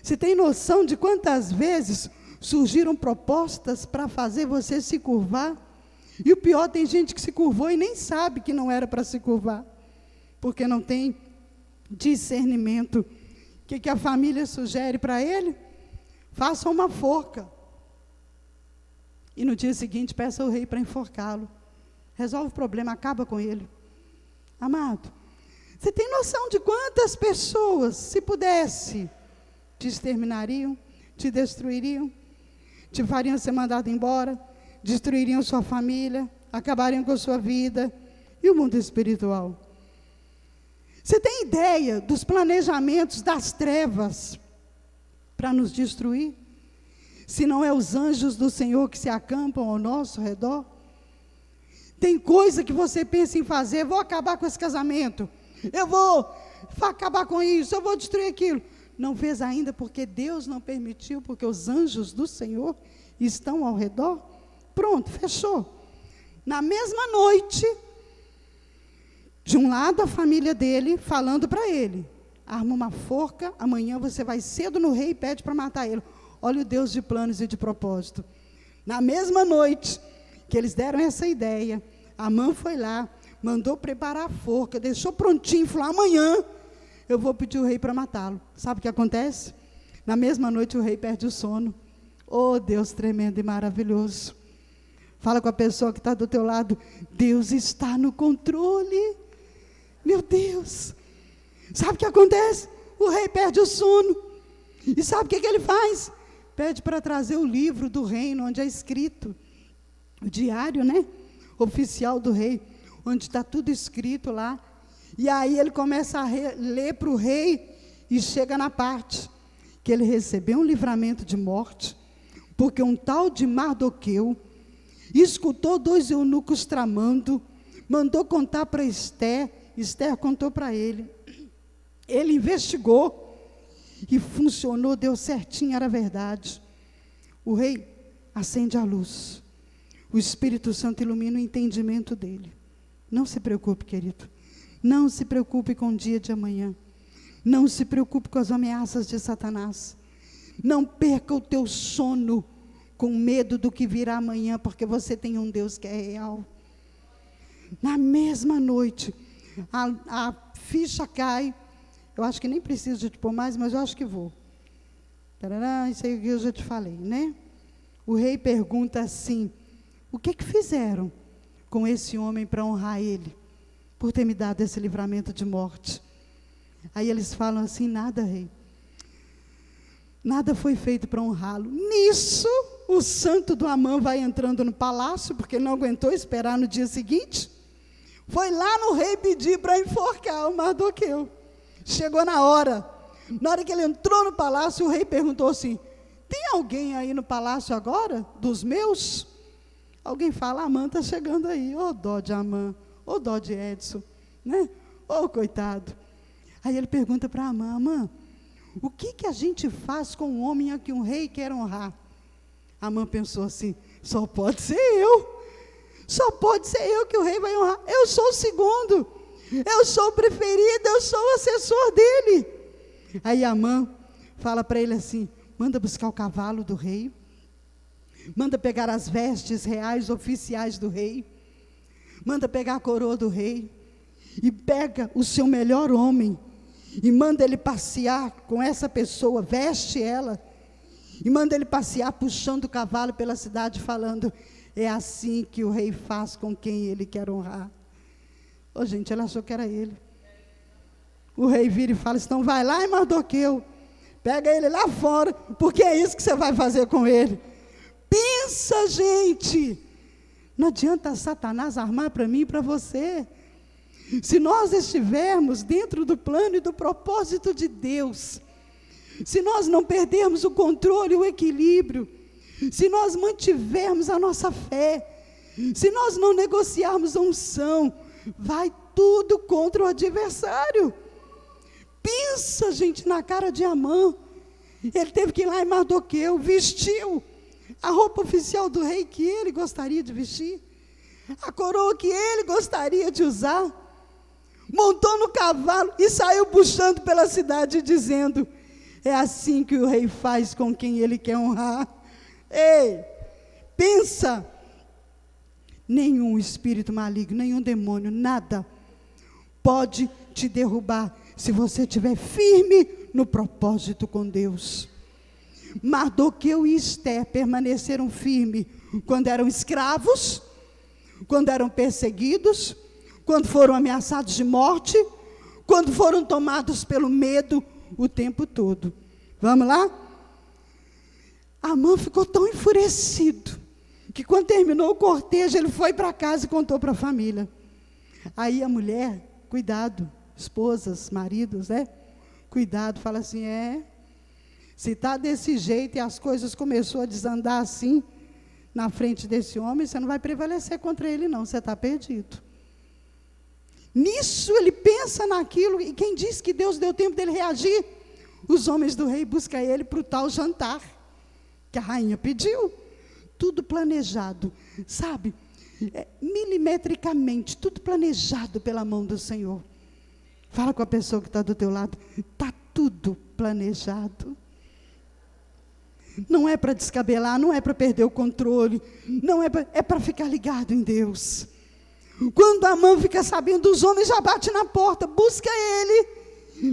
[SPEAKER 1] Você tem noção de quantas vezes surgiram propostas para fazer você se curvar? E o pior, tem gente que se curvou e nem sabe que não era para se curvar, porque não tem discernimento. O que a família sugere para ele? Faça uma forca. E no dia seguinte, peça ao rei para enforcá-lo. Resolve o problema, acaba com ele. Amado, você tem noção de quantas pessoas, se pudesse, te exterminariam, te destruiriam, te fariam ser mandado embora, destruiriam sua família, acabariam com a sua vida. E o mundo espiritual? Você tem ideia dos planejamentos das trevas para nos destruir? Se não é os anjos do Senhor que se acampam ao nosso redor? Tem coisa que você pensa em fazer: vou acabar com esse casamento, eu vou acabar com isso, eu vou destruir aquilo. Não fez ainda porque Deus não permitiu, porque os anjos do Senhor estão ao redor. Pronto, fechou. Na mesma noite, de um lado a família dele falando para ele: arma uma forca, amanhã você vai cedo no rei e pede para matar ele. Olha o Deus de planos e de propósito. Na mesma noite que eles deram essa ideia, Amã foi lá, mandou preparar a forca, deixou prontinho, falou: amanhã eu vou pedir o rei para matá-lo. Sabe o que acontece? Na mesma noite o rei perde o sono. Oh, Deus tremendo e maravilhoso. Fala com a pessoa que está do teu lado: Deus está no controle. Meu Deus. Sabe o que acontece? O rei perde o sono. E sabe o que ele faz? Pede para trazer o livro do reino, onde é escrito, o diário, né? Oficial do rei, onde está tudo escrito lá. E aí ele começa a ler para o rei, e chega na parte que ele recebeu um livramento de morte, porque um tal de Mardoqueu escutou 2 eunucos tramando, mandou contar para Esther, Esther contou para ele. Ele investigou, e funcionou, deu certinho, era verdade. O rei acende a luz, o Espírito Santo ilumina o entendimento dele. Não se preocupe, querido, não se preocupe com o dia de amanhã, não se preocupe com as ameaças de Satanás, não perca o teu sono com medo do que virá amanhã, porque você tem um Deus que é real. Na mesma noite, a ficha cai. Eu acho que nem preciso de te pôr mais, mas eu acho que vou. Tarará, isso aí que eu já te falei, né? O rei pergunta assim: o que fizeram com esse homem para honrar ele, por ter me dado esse livramento de morte? Aí eles falam assim: nada, rei. Nada foi feito para honrá-lo. Nisso, o santo do Amã vai entrando no palácio, porque ele não aguentou esperar no dia seguinte. Foi lá no rei pedir para enforcar o Mardoqueu. Chegou na hora que ele entrou no palácio, o rei perguntou assim: tem alguém aí no palácio agora, dos meus? Alguém fala: Amã está chegando aí. Ô dó de Amã, ô dó de Edson, né? Ô coitado. Aí ele pergunta para Amã: Amã, o que a gente faz com um homem a que um rei quer honrar? Amã pensou assim: só pode ser eu. Só pode ser eu que o rei vai honrar. Eu sou o segundo. Eu sou o preferido, eu sou o assessor dele. Aí Amã fala para ele assim: manda buscar o cavalo do rei, manda pegar as vestes reais oficiais do rei, manda pegar a coroa do rei, e pega o seu melhor homem, e manda ele passear com essa pessoa, veste ela, e manda ele passear puxando o cavalo pela cidade, falando: é assim que o rei faz com quem ele quer honrar. Oh, gente, ela achou que era ele. O rei vira e fala: então vai lá em Mardoqueu, pega ele lá fora, porque é isso que você vai fazer com ele. Pensa, gente, não adianta Satanás armar para mim e para você. Se nós estivermos dentro do plano e do propósito de Deus, se nós não perdermos o controle, o equilíbrio, se nós mantivermos a nossa fé, se nós não negociarmos a unção, vai tudo contra o adversário. Pensa, gente, na cara de Amã. Ele teve que ir lá em Mardoqueu, vestiu a roupa oficial do rei que ele gostaria de vestir, a coroa que ele gostaria de usar, montou no cavalo e saiu puxando pela cidade dizendo: é assim que o rei faz com quem ele quer honrar. Ei, pensa, nenhum espírito maligno, nenhum demônio, nada pode te derrubar se você estiver firme no propósito com Deus. Mardoqueu e Esther permaneceram firmes quando eram escravos, quando eram perseguidos, quando foram ameaçados de morte, quando foram tomados pelo medo o tempo todo. Vamos lá? Amã ficou tão enfurecido, que quando terminou o cortejo, ele foi para casa e contou para a família. Aí a mulher, cuidado, esposas, maridos, né? Cuidado, fala assim, se está desse jeito e as coisas começou a desandar assim, na frente desse homem, você não vai prevalecer contra ele não, você está perdido. Nisso ele pensa naquilo, e quem diz que Deus deu tempo dele reagir? Os homens do rei buscam ele para o tal jantar, que a rainha pediu. Tudo planejado, sabe? Milimetricamente, tudo planejado pela mão do Senhor. Fala com a pessoa que está do teu lado, está tudo planejado. Não é para descabelar, não é para perder o controle, não é para ficar ligado em Deus. Quando Amã fica sabendo, os homens já batem na porta, busca ele,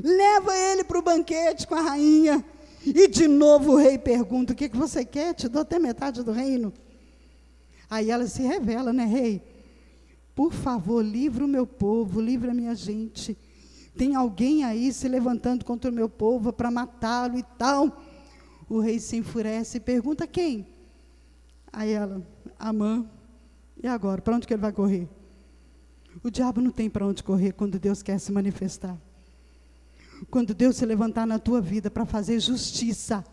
[SPEAKER 1] leva ele para o banquete com a rainha. E de novo o rei pergunta, o que você quer? Te dou até metade do reino. Aí ela se revela, né, rei? Por favor, livra o meu povo, livra a minha gente. Tem alguém aí se levantando contra o meu povo para matá-lo e tal. O rei se enfurece e pergunta, quem? Aí ela, Amã. E agora, para onde que ele vai correr? O diabo não tem para onde correr quando Deus quer se manifestar. Quando Deus se levantar na tua vida para fazer justiça,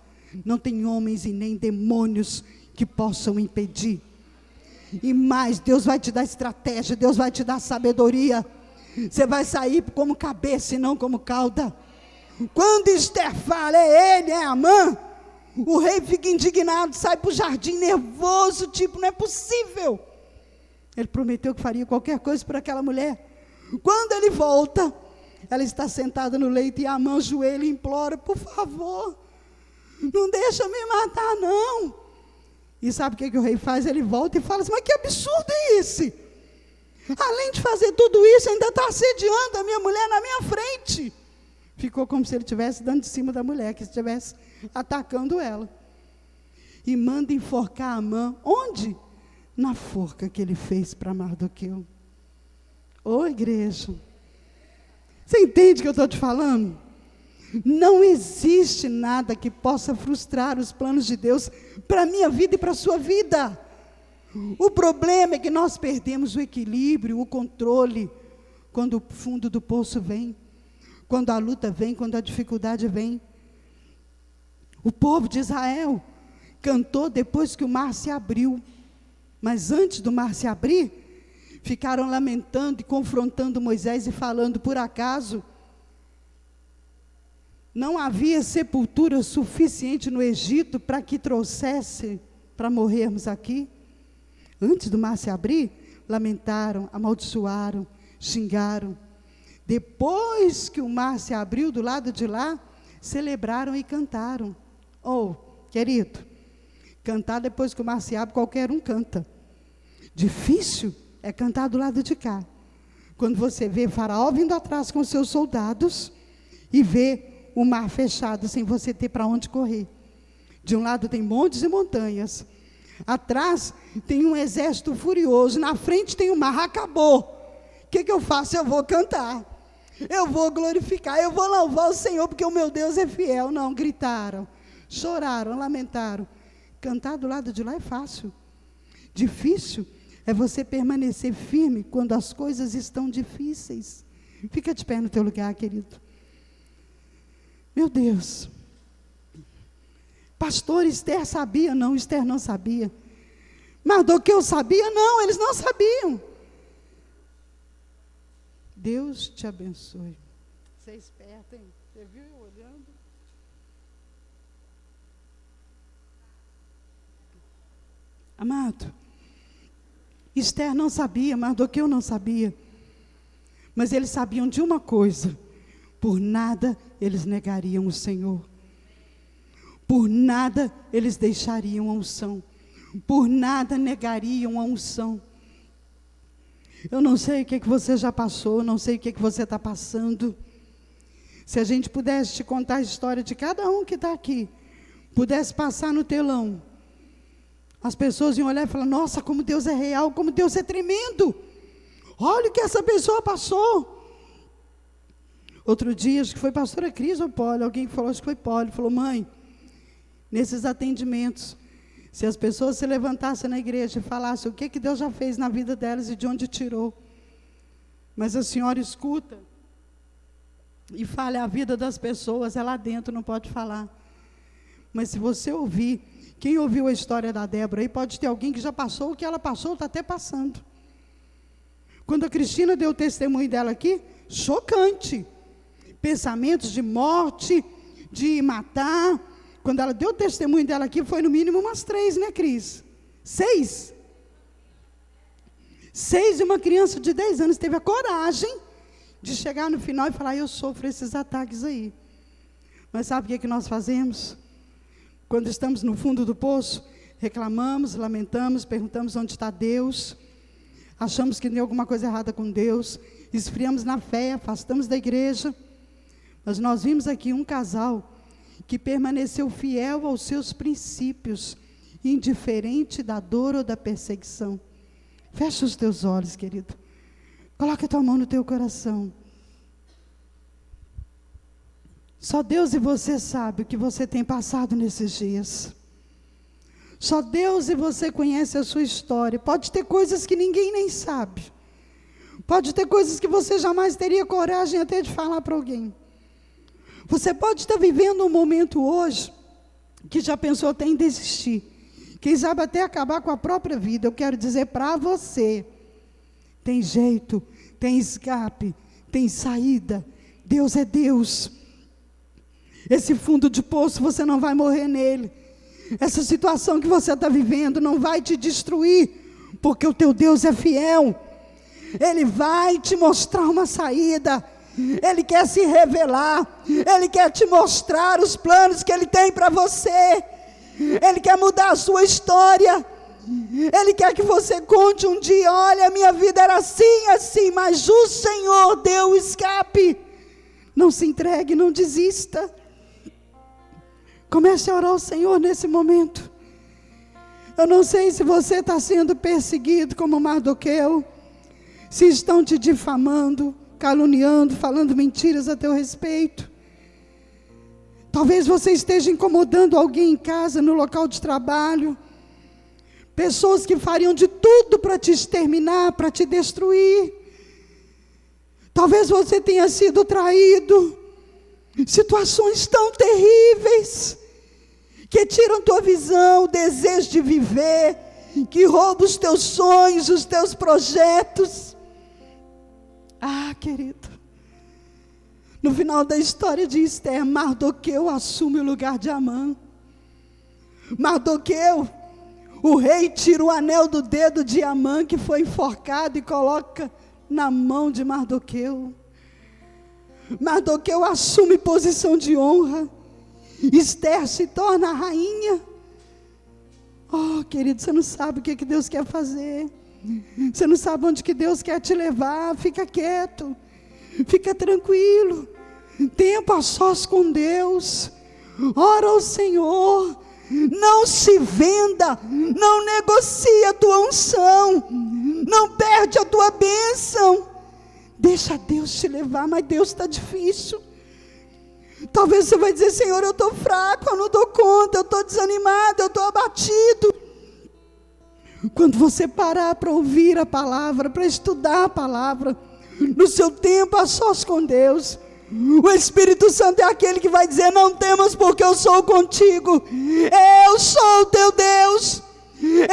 [SPEAKER 1] não tem homens e nem demônios que possam impedir. E mais, Deus vai te dar estratégia, Deus vai te dar sabedoria. Você vai sair como cabeça e não como cauda. Quando Esther fala, é ele, é Amã, o rei fica indignado, sai para o jardim nervoso, tipo, não é possível. Ele prometeu que faria qualquer coisa por aquela mulher. Quando ele volta, ela está sentada no leito e Amã ajoelha e implora, por favor, não deixa me matar não. E sabe o que o rei faz? Ele volta e fala assim, mas que absurdo é esse? Além de fazer tudo isso, ainda está assediando a minha mulher na minha frente. Ficou como se ele estivesse dando de cima da mulher, que estivesse atacando ela. E manda enforcar Amã, onde? Na forca que ele fez para Mardoqueu. Ô igreja, você entende o que eu estou te falando? Não existe nada que possa frustrar os planos de Deus para a minha vida e para a sua vida. O problema é que nós perdemos o equilíbrio, o controle, quando o fundo do poço vem, quando a luta vem, quando a dificuldade vem. O povo de Israel cantou depois que o mar se abriu, mas antes do mar se abrir, ficaram lamentando e confrontando Moisés e falando, por acaso não havia sepultura suficiente no Egito para que trouxesse para morrermos aqui? Antes do mar se abrir, lamentaram, amaldiçoaram, xingaram. Depois que o mar se abriu do lado de lá, celebraram e cantaram. Querido, cantar depois que o mar se abre, qualquer um canta. Difícil é cantar do lado de cá. Quando você vê Faraó vindo atrás com seus soldados e vê o mar fechado sem você ter para onde correr. De um lado tem montes e montanhas. Atrás tem um exército furioso. Na frente tem o mar. Acabou. O que eu faço? Eu vou cantar. Eu vou glorificar. Eu vou louvar o Senhor porque o meu Deus é fiel. Não, gritaram, choraram, lamentaram. Cantar do lado de lá é fácil. Difícil é você permanecer firme quando as coisas estão difíceis. Fica de pé no teu lugar, querido. Meu Deus. Pastor, Esther sabia? Não, Esther não sabia. Mardoqueu sabia? Não, eles não sabiam. Deus te abençoe. Você é esperto, hein? Você viu eu olhando? Amado, Esther não sabia, Mardoqueu não sabia. Mas eles sabiam de uma coisa: por nada eles negariam o Senhor. Por nada eles deixariam a unção. Por nada negariam a unção. Eu não sei o que você já passou, não sei o que você está passando. Se a gente pudesse te contar a história de cada um que está aqui, pudesse passar no telão, as pessoas iam olhar e falar, nossa, como Deus é real, como Deus é tremendo. Olha o que essa pessoa passou. Outro dia, acho que foi a pastora Cris ou Poli, alguém falou, acho que foi Poli, falou: mãe, nesses atendimentos, se as pessoas se levantassem na igreja e falassem o que Deus já fez na vida delas e de onde tirou, mas a senhora escuta e fala a vida das pessoas, é lá dentro, não pode falar. Mas se você ouvir, quem ouviu a história da Débora aí, pode ter alguém que já passou o que ela passou, está até passando. Quando a Cristina deu o testemunho dela aqui, chocante. Pensamentos de morte, de matar. Quando ela deu o testemunho dela aqui, foi no mínimo umas 3, né, Cris? 6. 6 e uma criança de 10 anos teve a coragem de chegar no final e falar: eu sofro esses ataques aí. Mas sabe o que nós fazemos? Quando estamos no fundo do poço, reclamamos, lamentamos, perguntamos onde está Deus, achamos que tem alguma coisa errada com Deus, esfriamos na fé, afastamos da igreja. Mas nós vimos aqui um casal que permaneceu fiel aos seus princípios, indiferente da dor ou da perseguição. Fecha os teus olhos, querido. Coloca a tua mão no teu coração. Só Deus e você sabe o que você tem passado nesses dias. Só Deus e você conhece a sua história. Pode ter coisas que ninguém nem sabe. Pode ter coisas que você jamais teria coragem até de falar para alguém. Você pode estar vivendo um momento hoje que já pensou até em desistir. Quem sabe até acabar com a própria vida. Eu quero dizer para você, tem jeito, tem escape, tem saída. Deus é Deus. Esse fundo de poço, você não vai morrer nele. Essa situação que você está vivendo não vai te destruir, porque o teu Deus é fiel. Ele vai te mostrar uma saída. Ele quer se revelar. Ele quer te mostrar os planos que Ele tem para você. Ele quer mudar a sua história. Ele quer que você conte um dia: olha, a minha vida era assim, assim, mas o Senhor deu o escape. Não se entregue, não desista. Comece a orar ao Senhor nesse momento. Eu não sei se você está sendo perseguido como Mardoqueu, se estão te difamando, caluniando, falando mentiras a teu respeito. Talvez você esteja incomodando alguém em casa, no local de trabalho. Pessoas que fariam de tudo para te exterminar, para te destruir. Talvez você tenha sido traído. Situações tão terríveis, que tiram tua visão, o desejo de viver, que roubam os teus sonhos, os teus projetos. Ah, querido, no final da história de Esther, Mardoqueu assume o lugar de Amã. Mardoqueu, o rei tira o anel do dedo de Amã, que foi enforcado, e coloca na mão de Mardoqueu. Mardoqueu assume posição de honra. Esther se torna a rainha. Oh, querido, você não sabe o que Deus quer fazer. Você não sabe onde que Deus quer te levar. Fica quieto, fica tranquilo. Tempo a sós com Deus. Ora ao Senhor. Não se venda, não negocie a tua unção, não perde a tua bênção. Deixa Deus te levar, mas Deus está difícil. Talvez você vai dizer: Senhor, eu estou fraco, eu não dou conta, eu estou desanimado, eu estou abatido. Quando você parar para ouvir a palavra, para estudar a palavra, no seu tempo a sós com Deus, o Espírito Santo é aquele que vai dizer: não temas, porque eu sou contigo. Eu sou o teu Deus.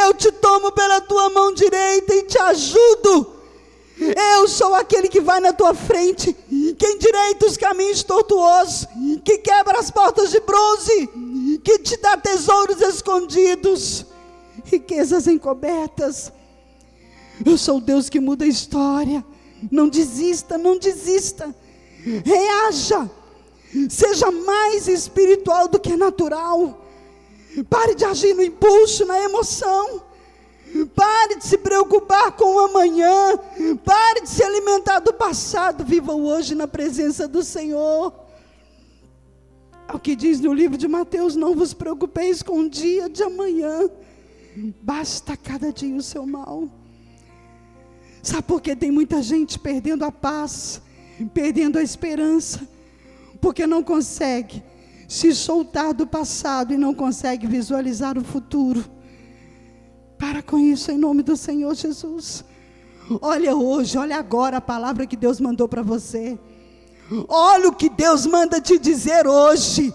[SPEAKER 1] Eu te tomo pela tua mão direita e te ajudo. Eu sou aquele que vai na tua frente, que endireita os caminhos tortuosos, que quebra as portas de bronze, que te dá tesouros escondidos, riquezas encobertas. Eu sou o Deus que muda a história. Não desista, não desista. Reaja. Seja mais espiritual do que natural. Pare de agir no impulso, na emoção. Pare de se preocupar com o amanhã. Pare de se alimentar do passado. Viva o hoje na presença do Senhor. É o que diz no livro de Mateus: não vos preocupeis com o dia de amanhã. Basta cada dia o seu mal. Sabe por que tem muita gente perdendo a paz, perdendo a esperança, porque não consegue se soltar do passado e não consegue visualizar o futuro. Para com isso em nome do Senhor Jesus. Olha hoje, olha agora a palavra que Deus mandou para você. Olha o que Deus manda te dizer hoje.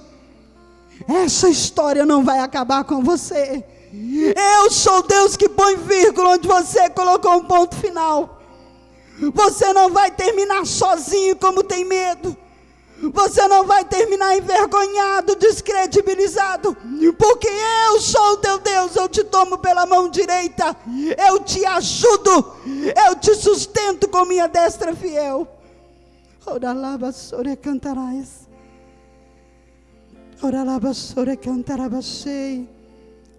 [SPEAKER 1] Essa história não vai acabar com você. Eu sou Deus que põe vírgula onde você colocou um ponto final. Você não vai terminar sozinho como tem medo. Você não vai terminar envergonhado, descredibilizado, porque eu sou o teu Deus. Eu te tomo pela mão direita, eu te ajudo, eu te sustento com minha destra fiel. Oralaba sore cantarais. Oralaba sore cantarabachei.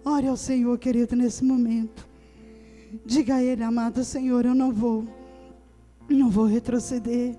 [SPEAKER 1] Ore ao Senhor, querido, nesse momento. Diga a Ele, amado Senhor, eu não vou retroceder.